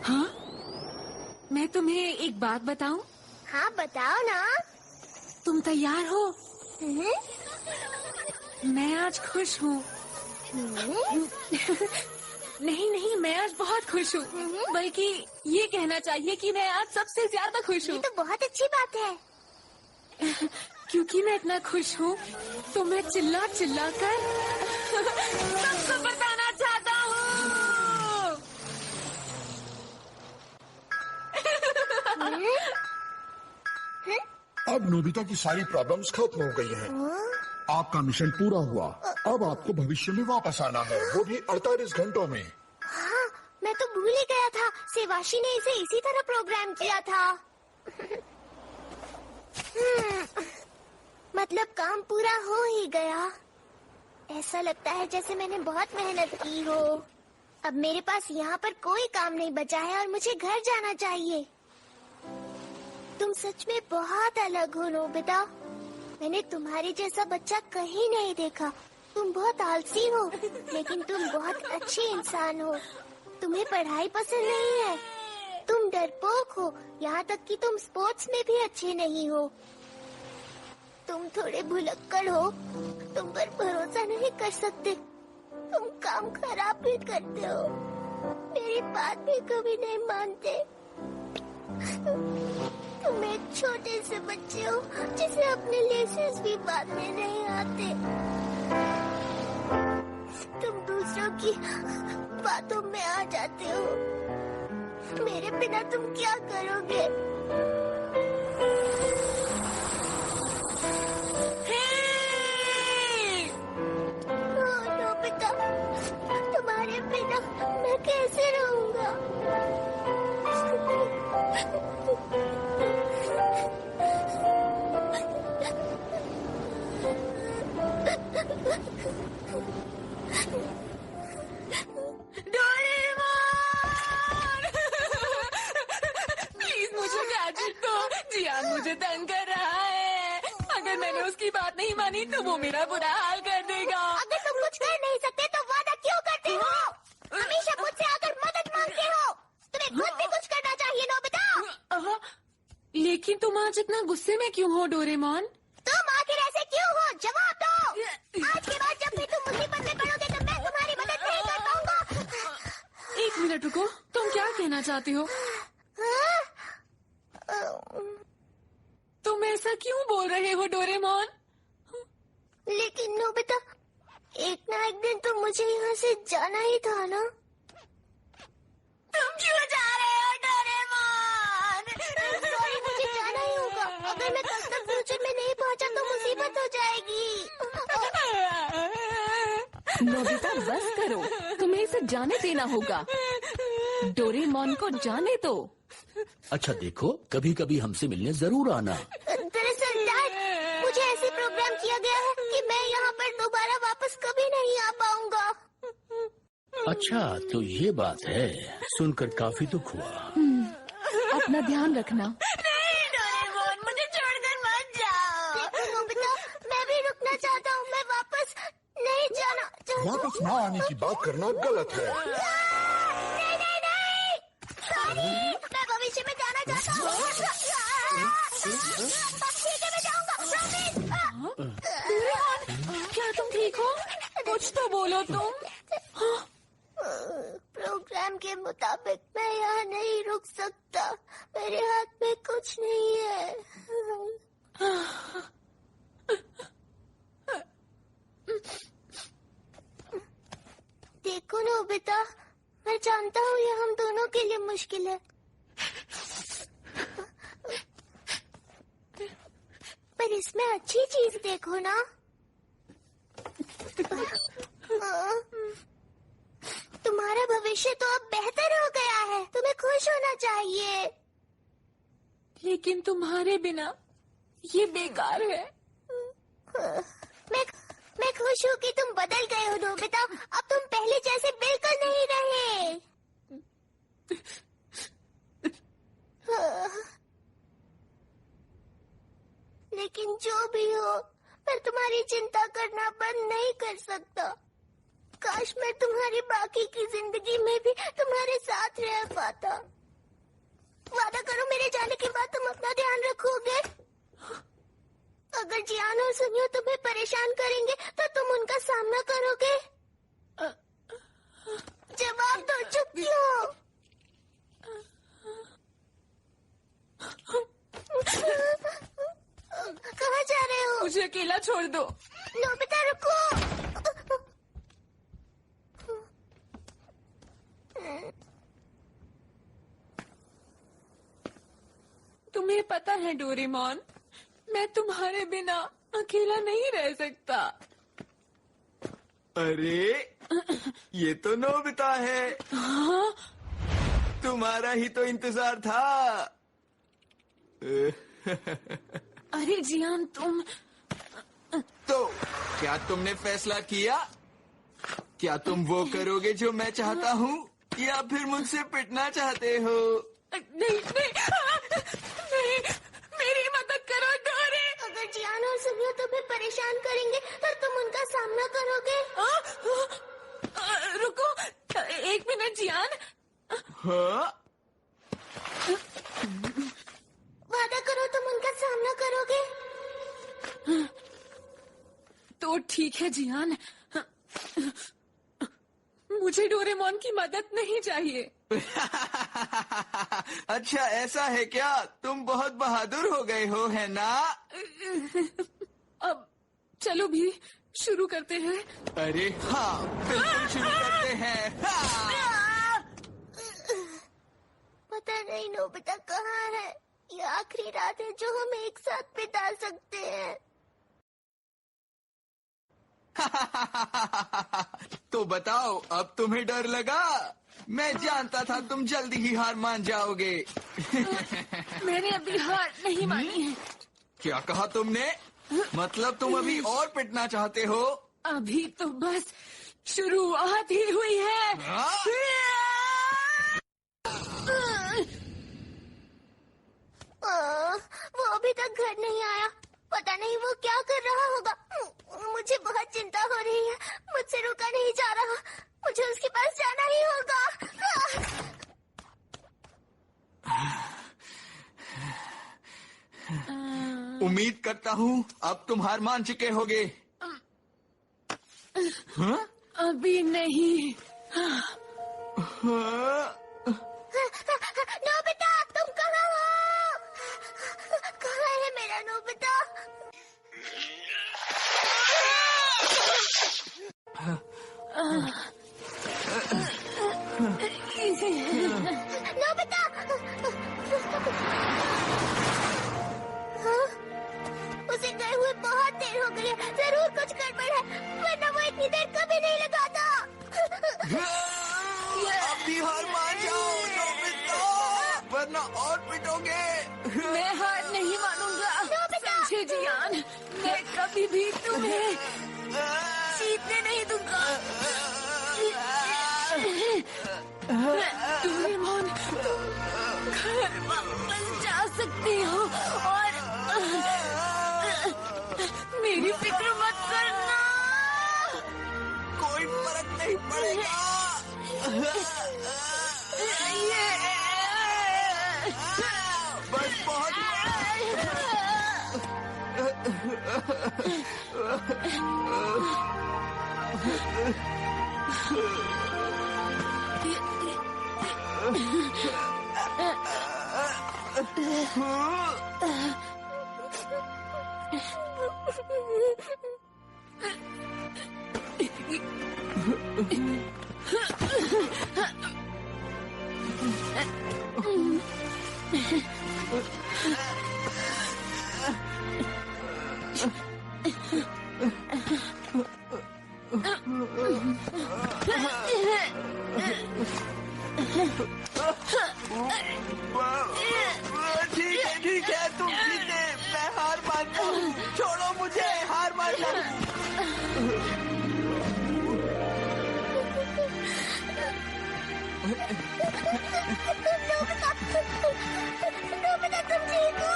हाँ? मैं तुम्हें एक बात बताऊं? हाँ बताओ ना। तुम तैयार हो? मैं आज खुश हूँ। नहीं, मैं आज बहुत खुश हूँ। बल्कि ये कहना चाहिए कि मैं आज सबसे ज्यादा खुश हूँ। ये तो बहुत अच्छी बात है। क्योंकि मैं इतना खुश हूँ तो मैं चिल्ला चिल्ला कर सबको बताना चाहता हूँ। अब नोबिता की सारी प्रॉब्लम्स खत्म हो गई हैं। आपका मिशन पूरा हुआ। अब आपको भविष्य में वापस आना है, वो भी 48 घंटों में। हाँ, मैं तो भूल ही गया था। सेवाशी ने इसे इसी तरह प्रोग्राम किया था। मतलब काम पूरा हो ही गया। ऐसा लगता है जैसे मैंने बहुत मेहनत की हो। अब मेरे पास यहाँ पर कोई काम नहीं बचा है और मुझे घर जाना चाहिए। तुम सच में बहुत अलग हो नोबिता। मैंने तुम्हारे जैसा बच्चा कहीं नहीं देखा। तुम बहुत आलसी हो, लेकिन तुम बहुत अच्छे इंसान हो। तुम्हें पढ़ाई पसंद नहीं है, तुम डरपोक हो, यहाँ तक कि तुम स्पोर्ट्स में भी अच्छे नहीं हो। तुम थोड़े भुलक्कड़ हो, तुम पर भरोसा नहीं कर सकते। तुम काम खराब भी करते हो, मेरी बात भी कभी नहीं मानते। तुम एक छोटे से बच्चे हो जिसे अपने लेसेस भी बांधने नहीं आते। तुम दूसरों की बातों में आ जाते हो। मेरे बिना तुम क्या करोगे? डोरेमोन! प्लीज मुझे गैजेट दो। जियान मुझे तंग कर रहा है। अगर मैंने उसकी बात नहीं मानी तो वो मेरा बुरा हाल कर देगा। अगर तुम कुछ कर नहीं सकते तो वादा क्यों करते हो? हमेशा मुझसे आकर मदद मांगते हो। तुम्हें खुद भी कुछ करना चाहिए नोबिता। लेकिन तुम आज इतना गुस्से में क्यों हो डोरेमोन? तुम आखिर ऐसे क्यों हो? जवाब दो। आज के बाद जब भी तुम मुसीबत में पड़ोगे तो मैं तुम्हारी मदद नहीं कर पाऊंगा। एक मिनट रुको, तुम क्या कहना चाहती हो? तुम ऐसा क्यों बोल रहे हो डोरेमोन? लेकिन नोबिता, एक ना एक दिन तो मुझे यहाँ से जाना ही था ना। तुम क्यों जा रहे हो डोरेमोन? सॉरी, मुझे जाना ही होगा। अगर मैं कल तक फ्यूचर में नहीं पहुँचा तो मुसीबत हो जाएगी। नोबिता बस करो, तुम्हें इसे जाने देना होगा। डोरेमोन को जाने दो। अच्छा देखो, कभी कभी हमसे मिलने जरूर आना। दरअसल डैड, मुझे ऐसे प्रोग्राम किया गया है कि मैं यहाँ पर दोबारा वापस कभी नहीं आ पाऊंगा। अच्छा तो ये बात है, सुनकर काफी दुख हुआ। अपना ध्यान रखना। नहीं डोरेमोन, मुझे छोड़कर मत जाओ। देखो नोबिता, मैं भी रुकना चाहता हूँ। मैं वापस नहीं जाना चाहता। वापस ना आने की बात करना गलत है। नहीं नहीं नहीं, सॉरी, मैं भविष्य में जाना चाहता हूँ। ठीक है, मैं जाऊँगा, प्रॉमिस। क्या तुम ठीक हो? कुछ तो बोलो तुम। प्रोग्राम के मुताबिक मैं यहाँ नहीं रुक सकता। मेरे हाथ में कुछ नहीं है। देखो नोबिता, मैं जानता हूँ ये हम दोनों के लिए मुश्किल है, पर इसमें अच्छी चीज देखो ना। तुम्हारा भविष्य तो अब बेहतर हो गया है। तुम्हें खुश होना चाहिए। लेकिन तुम्हारे बिना ये बेकार है। मैं खुश हूँ कि तुम बदल गए हो नोबिता। अब तुम पहले जैसे बिल्कुल नहीं रहे। लेकिन जो भी हो, मैं तुम्हारी चिंता करना बंद नहीं कर सकता। काश मैं तुम्हारी बाकी की जिंदगी में भी तुम्हारे साथ रह पाता। वादा करो मेरे जाने के बाद तुम अपना ध्यान रखोगे। अगर जियान और सुनियो तुम्हें परेशान करेंगे तो तुम उनका सामना करोगे। जवाब दो, चुप क्यों हो? कहाँ जा रहे हो? मुझे अकेला छोड़ दो। नोबिता रुको। तुम्हें पता है डोरेमोन, मैं तुम्हारे बिना अकेला नहीं रह सकता। अरे ये तो नोबिता है। हाँ? तुम्हारा ही तो इंतजार था। अरे जियान, तुम तो क्या तुमने फैसला किया? क्या तुम वो करोगे जो मैं चाहता हूँ, या फिर मुझसे पिटना चाहते हो? नहीं नहीं नहीं, मेरी मदद करो डोरे। अगर जियान और सुनियो तुम्हें परेशान करेंगे तो तुम उनका सामना करोगे। रुको एक मिनट जियान। हाँ? वादा करो तुम उनका सामना करोगे। तो ठीक है जियान, मुझे डोरेमोन की मदद नहीं चाहिए। अच्छा ऐसा है क्या? तुम बहुत बहादुर हो गए हो, है ना? अब चलो भी शुरू करते हैं। अरे हाँ, बिल्कुल शुरू करते हैं। हाँ। पता नहीं नोबिता कहाँ है। ये आखिरी रात है जो हम एक साथ बिता सकते हैं। तो बताओ, अब तुम्हें डर लगा? मैं जानता था तुम जल्दी ही हार मान जाओगे। मैंने अभी हार नहीं मानी है। क्या कहा तुमने? मतलब तुम अभी और पिटना चाहते हो? अभी तो बस शुरुआत ही हुई है। वो अभी तक घर नहीं आया। पता नहीं वो क्या कर रहा होगा। मुझे बहुत चिंता हो रही है। मुझसे रुका नहीं जा रहा। मुझे उसके पास जाना ही होगा। उम्मीद करता हूँ अब तुम हार मान चुके होगे। अभी नहीं। नोबिता, तुम कहाँ हो? कहाँ है मेरा नोबिता? नोबिता! उसे गए हुए बहुत देर हो गई है। जरूर कुछ गड़बड़ है, वरना वो इतनी देर कभी नहीं लगाता। अभी हार मान जाओ नोबिता, वरना और पिटोगे। मैं हार नहीं मानूंगा। समझे जियान, मैं कभी भी तुम्हें जीतने नहीं दूंगा। डोरेमोन, तुम घर वापस जा सकती हो और मेरी फिक्र मत करना। कोई फर्क नहीं पड़ेगा। बस बहुत ठीक है, तुम जीते। मैं हार मानता हूँ। छोड़ो मुझे, हार मानता हूँ। नोबिता, तुम ठीक हो?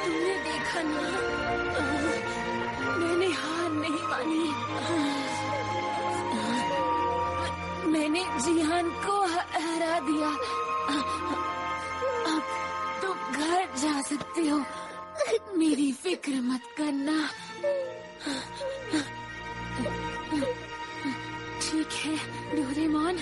तुमने देखा ना, मैंने हार नहीं मानी। मैंने जिहान को हरा दिया। अब तुम घर जा सकते हो। मेरी फिक्र मत करना। ठीक है डोरेमोन।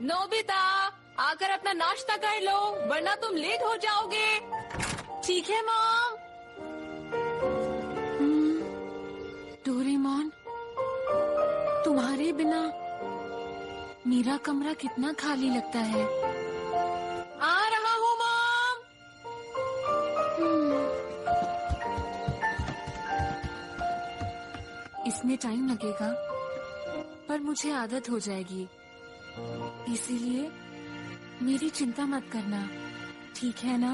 नोबिता, आकर अपना नाश्ता कर लो, वरना तुम लेट हो जाओगे। ठीक है मॉम। डोरेमोन, तुम्हारे बिना मेरा कमरा कितना खाली लगता है। आ रहा हूँ मॉम। इसमें टाइम लगेगा, पर मुझे आदत हो जाएगी। इसीलिए मेरी चिंता मत करना, ठीक है ना?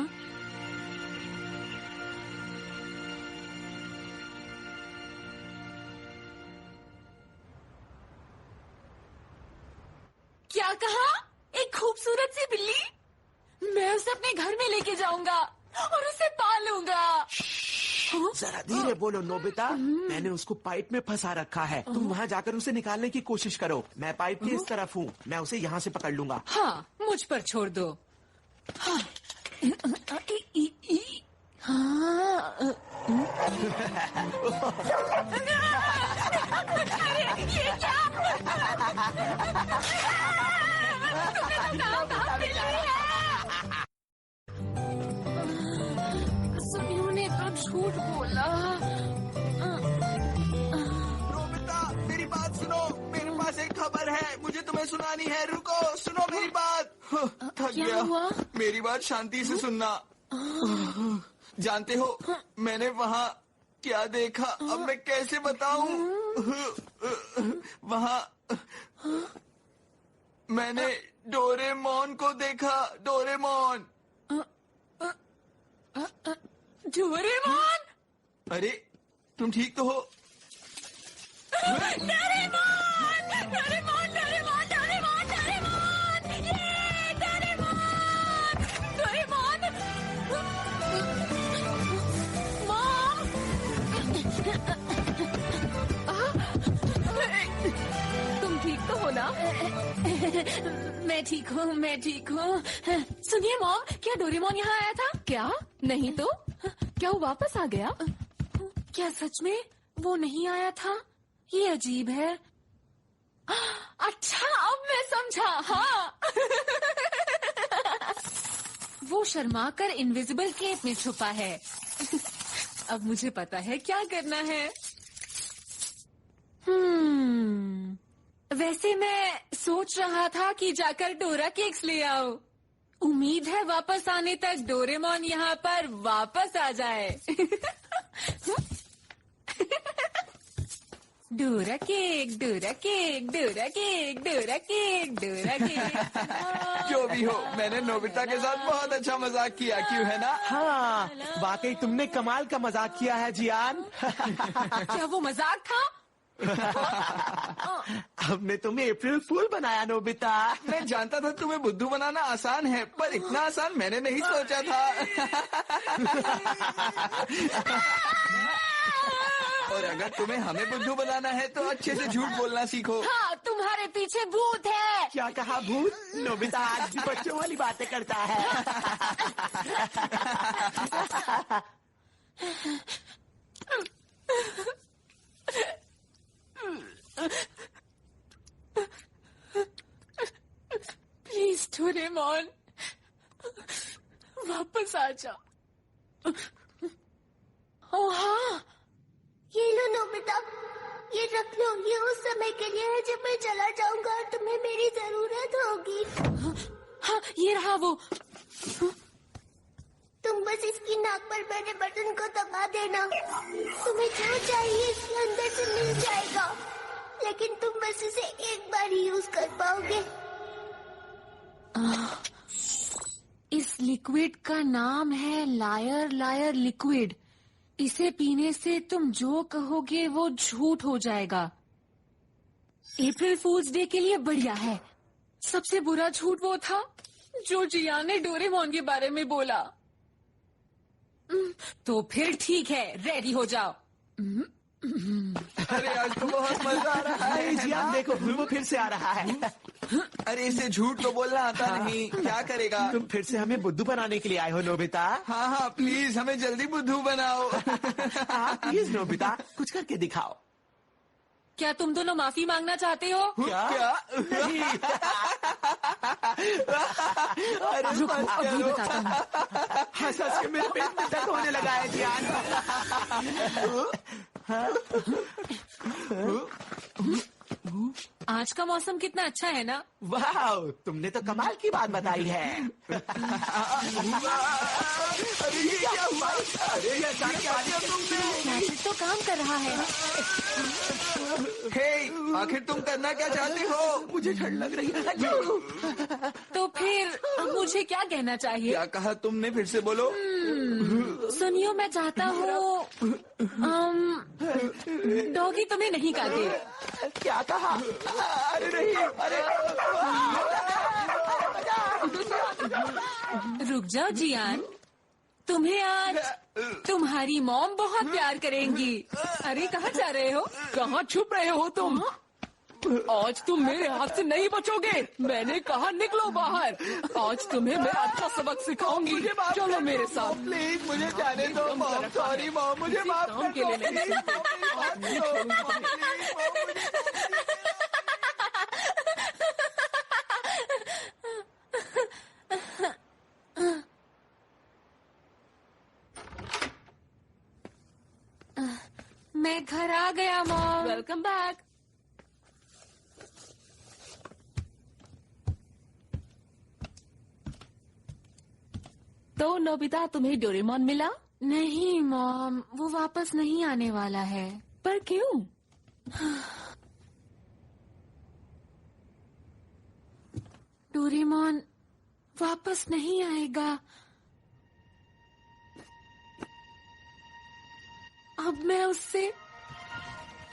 क्या कहा? एक खूबसूरत सी बिल्ली? मैं उसे अपने घर में लेके जाऊंगा और उसे पालूंगा। जरा धीरे बोलो नोबिता। मैंने उसको पाइप में फंसा रखा है। तुम वहाँ जाकर उसे निकालने की कोशिश करो। मैं पाइप की इस तरफ हूँ। मैं उसे यहाँ से पकड़ लूंगा। हाँ, मुझ पर छोड़ दो। हाँ। हाँ। अरे ये क्या? सुनियो ने तो झूठ बोला। नोबिता, मेरी बात सुनो, मेरे पास एक खबर है, मुझे तुम्हें सुनानी है। रुको, सुनो मेरी बात। थक क्या गया। हुआ? मेरी बात शांति से सुनना। जानते हो मैंने वहाँ क्या देखा? अब मैं कैसे बताऊं? वहाँ मैंने डोरेमोन को देखा। डोरेमोन। डोरेमोन? अरे तुम ठीक तो हो? Doraemon! Doraemon! Doraemon! Doraemon! Doraemon! ये डोरेमोन! डोरेमोन! मॉम! तुम ठीक तो हो ना? मैं ठीक हूँ, मैं ठीक हूँ। सुनिए मॉम, क्या डोरेमोन यहाँ आया था? क्या? नहीं तो? क्या वो वापस आ गया? क्या सच में वो नहीं आया था? ये अजीब है। अच्छा, अब मैं समझा। हाँ। वो शर्मा कर इनविजिबल केप में छुपा है। अब मुझे पता है क्या करना है। वैसे मैं सोच रहा था कि जाकर डोरा केक्स ले आओ। उम्मीद है वापस आने तक डोरेमोन यहाँ पर वापस आ जाए। Dora cake, Dora cake, Dora cake, Dora cake, Dora cake. जो भी हो, मैंने नोबिता के साथ बहुत अच्छा मजाक किया, क्यों है ना? हाँ, वाकई तुमने कमाल का मजाक किया है जियान। क्या वो मजाक था? हमने तुम्हें अप्रैल फूल बनाया नोबिता। मैं जानता था तुम्हें बुद्धू बनाना आसान है, पर इतना आसान मैंने नहीं सोचा था। और अगर तुम्हें हमें बुद्धू बनाना है तो अच्छे से झूठ बोलना सीखो। हाँ, तुम्हारे पीछे भूत है। क्या कहा भूत? नोबिता आज भी बच्चों वाली बातें करता है। प्लीज डोरेमोन, वापस आ जाओ। ओह हाँ, ये लो नोबिता, ये रख लो। ये उस समय के लिए है जब मैं चला जाऊंगा और तुम्हें मेरी जरूरत होगी। हाँ, ये रहा वो। तुम बस इसकी नाक पर बने बटन को दबा देना। तुम्हें जो चाहिए इसके अंदर से मिल जाएगा, लेकिन तुम बस इसे एक बार ही यूज कर पाओगे। इस लिक्विड का नाम है लायर लायर लिक्विड। इसे पीने से तुम जो कहोगे वो झूठ हो जाएगा। अप्रैल फूल्स डे के लिए बढ़िया है। सबसे बुरा झूठ वो था जो जियान ने डोरेमोन के बारे में बोला। तो फिर ठीक है, रेडी हो जाओ। अरे आज तो बहुत मजा आ रहा है। जियान देखो, वो फिर से आ रहा है। अरे इसे झूठ तो बोलना आता नहीं, क्या करेगा? तुम फिर से हमें बुद्धू बनाने के लिए आए हो नोबिता। हाँ हाँ, प्लीज हमें जल्दी बुद्धू बनाओ। हाँ प्लीज नोबिता, कुछ करके दिखाओ। क्या तुम दोनों माफी मांगना चाहते हो? क्या? नहीं। अरे रुको, अभी बताता हूँ। हाँ, सच में मेरे पेट में दर्द होने लगा है जियान। आज का मौसम कितना अच्छा है ना? वाह, तुमने तो कमाल की बात बताई है। अरे ये क्या हुआ? अरे ये क्या किया तुमने? मैजिक तो काम कर रहा है। हे, आखिर तुम करना क्या चाहते हो? मुझे ठंड लग रही है। तो फिर मुझे क्या कहना चाहिए? क्या कहा तुमने? फिर से बोलो। सुनियो, मैं चाहता हूँ डॉगी तुम्हें नहीं काटे। क्या कहा? अरे नहीं, अरे रुक जाओ जियान, तुम्हें आज तुम्हारी मॉम बहुत प्यार करेंगी। अरे कहाँ जा रहे हो? कहाँ छुप रहे हो तुम? आज तुम मेरे हाथ से नहीं बचोगे। मैंने कहा निकलो बाहर। आज तुम्हें मैं अच्छा सबक सिखाऊंगी। चलो मेरे साथ। प्लीज मुझे जाने दो मॉम। सॉरी मॉम, मुझे माफ कर के लिए नहीं छोड़ूंगी। मैं घर आ गया मॉम। Welcome back. तो नोबिता, तुम्हें डोरेमोन मिला? नहीं मॉम, वो वापस नहीं आने वाला है। पर क्यों? डोरेमोन वापस नहीं आएगा। अब मैं उससे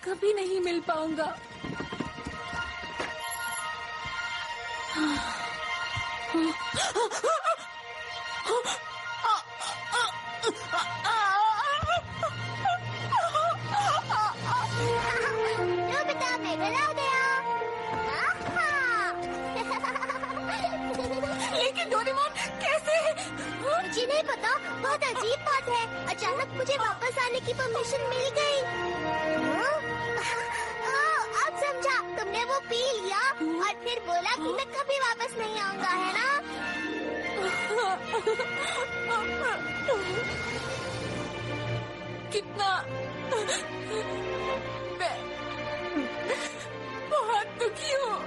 कभी नहीं मिल पाऊंगा। नोबिता, मैं घर आ गया। लेकिन डोरेमोन कैसे? मुझे नहीं पता, बहुत अजीब बात है। अचानक मुझे वापस आने की परमिशन मिल गई। अब समझा, तुमने वो पी लिया और फिर बोला कि मैं कभी वापस नहीं आऊंगा, है ना? कितना मैं बहुत दुखी हूँ।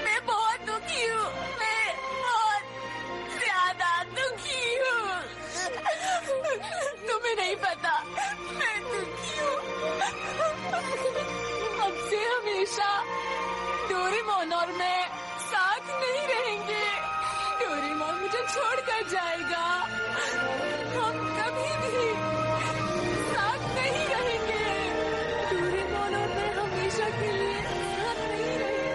मैं बहुत दुखी हूँ। मैं बहुत ज्यादा दुखी हूँ। तुम्हें नहीं पता, मैं दुखी हूँ। अब से हमेशा डोरेमोन और मैं साथ नहीं रहेंगे। डोरेमोन मुझे छोड़कर जाएगा। हम कभी भी साथ नहीं रहेंगे। डोरेमोन और मैं हमेशा के लिए साथ नहीं रहेंगे।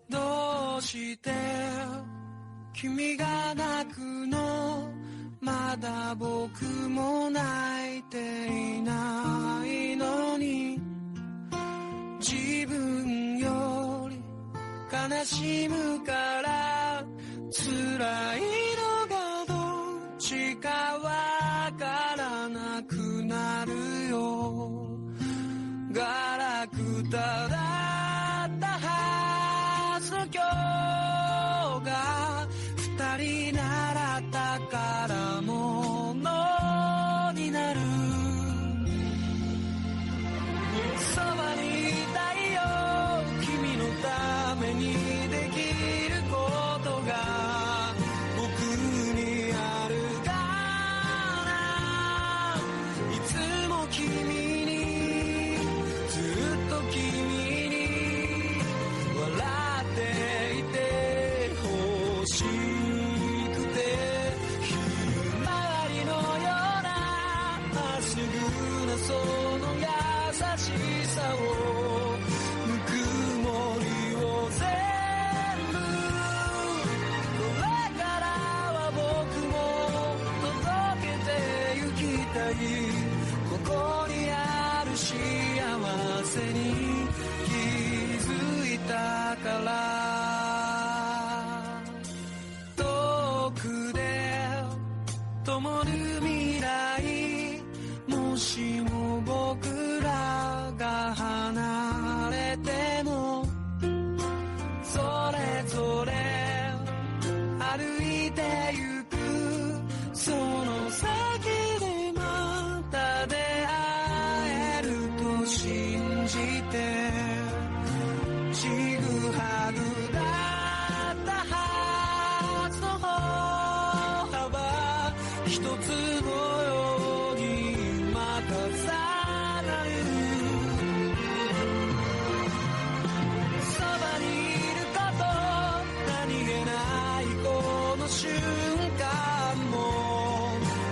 どうして君が泣くの、まだ僕も泣いていないのに、自分より悲しむから辛いのがどっちかわからなくなるよ。ガラクタだったはずの今日が二人なら宝物になる。そばにいたいよ、君のためにできることが僕にあるから、いつも君にずっと君に笑っていて一つのようにまたさらるそばにいること何気ないこの瞬間も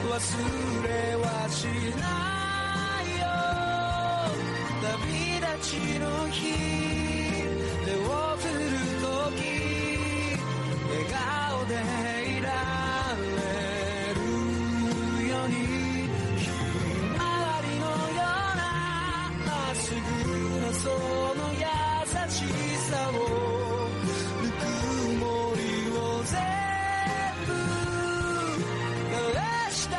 忘れはしないよ旅立ちの日手を振るとき笑顔でいられるようにひまわりのようなまっすぐなその優しさをぬくもりを全部返した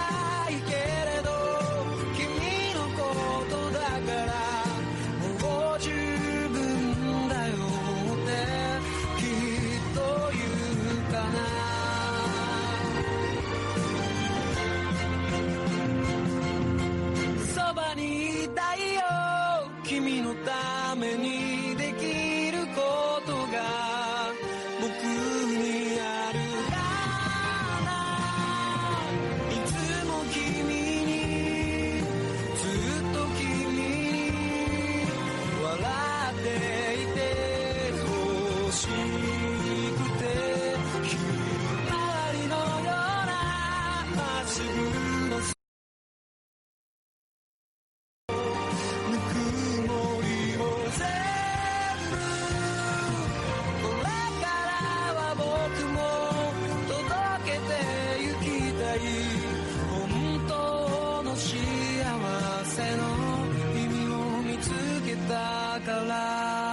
いけれど君のことだからもう十分だよってきっと言うかなそばにいたいよ君のためにできることが僕にあるかないつも君にずっと君に笑っていてほしくてひまわりのようなまっすぐなぬくもりを全部これからは僕も届けてゆきたい本当の幸せの意味を見つけたから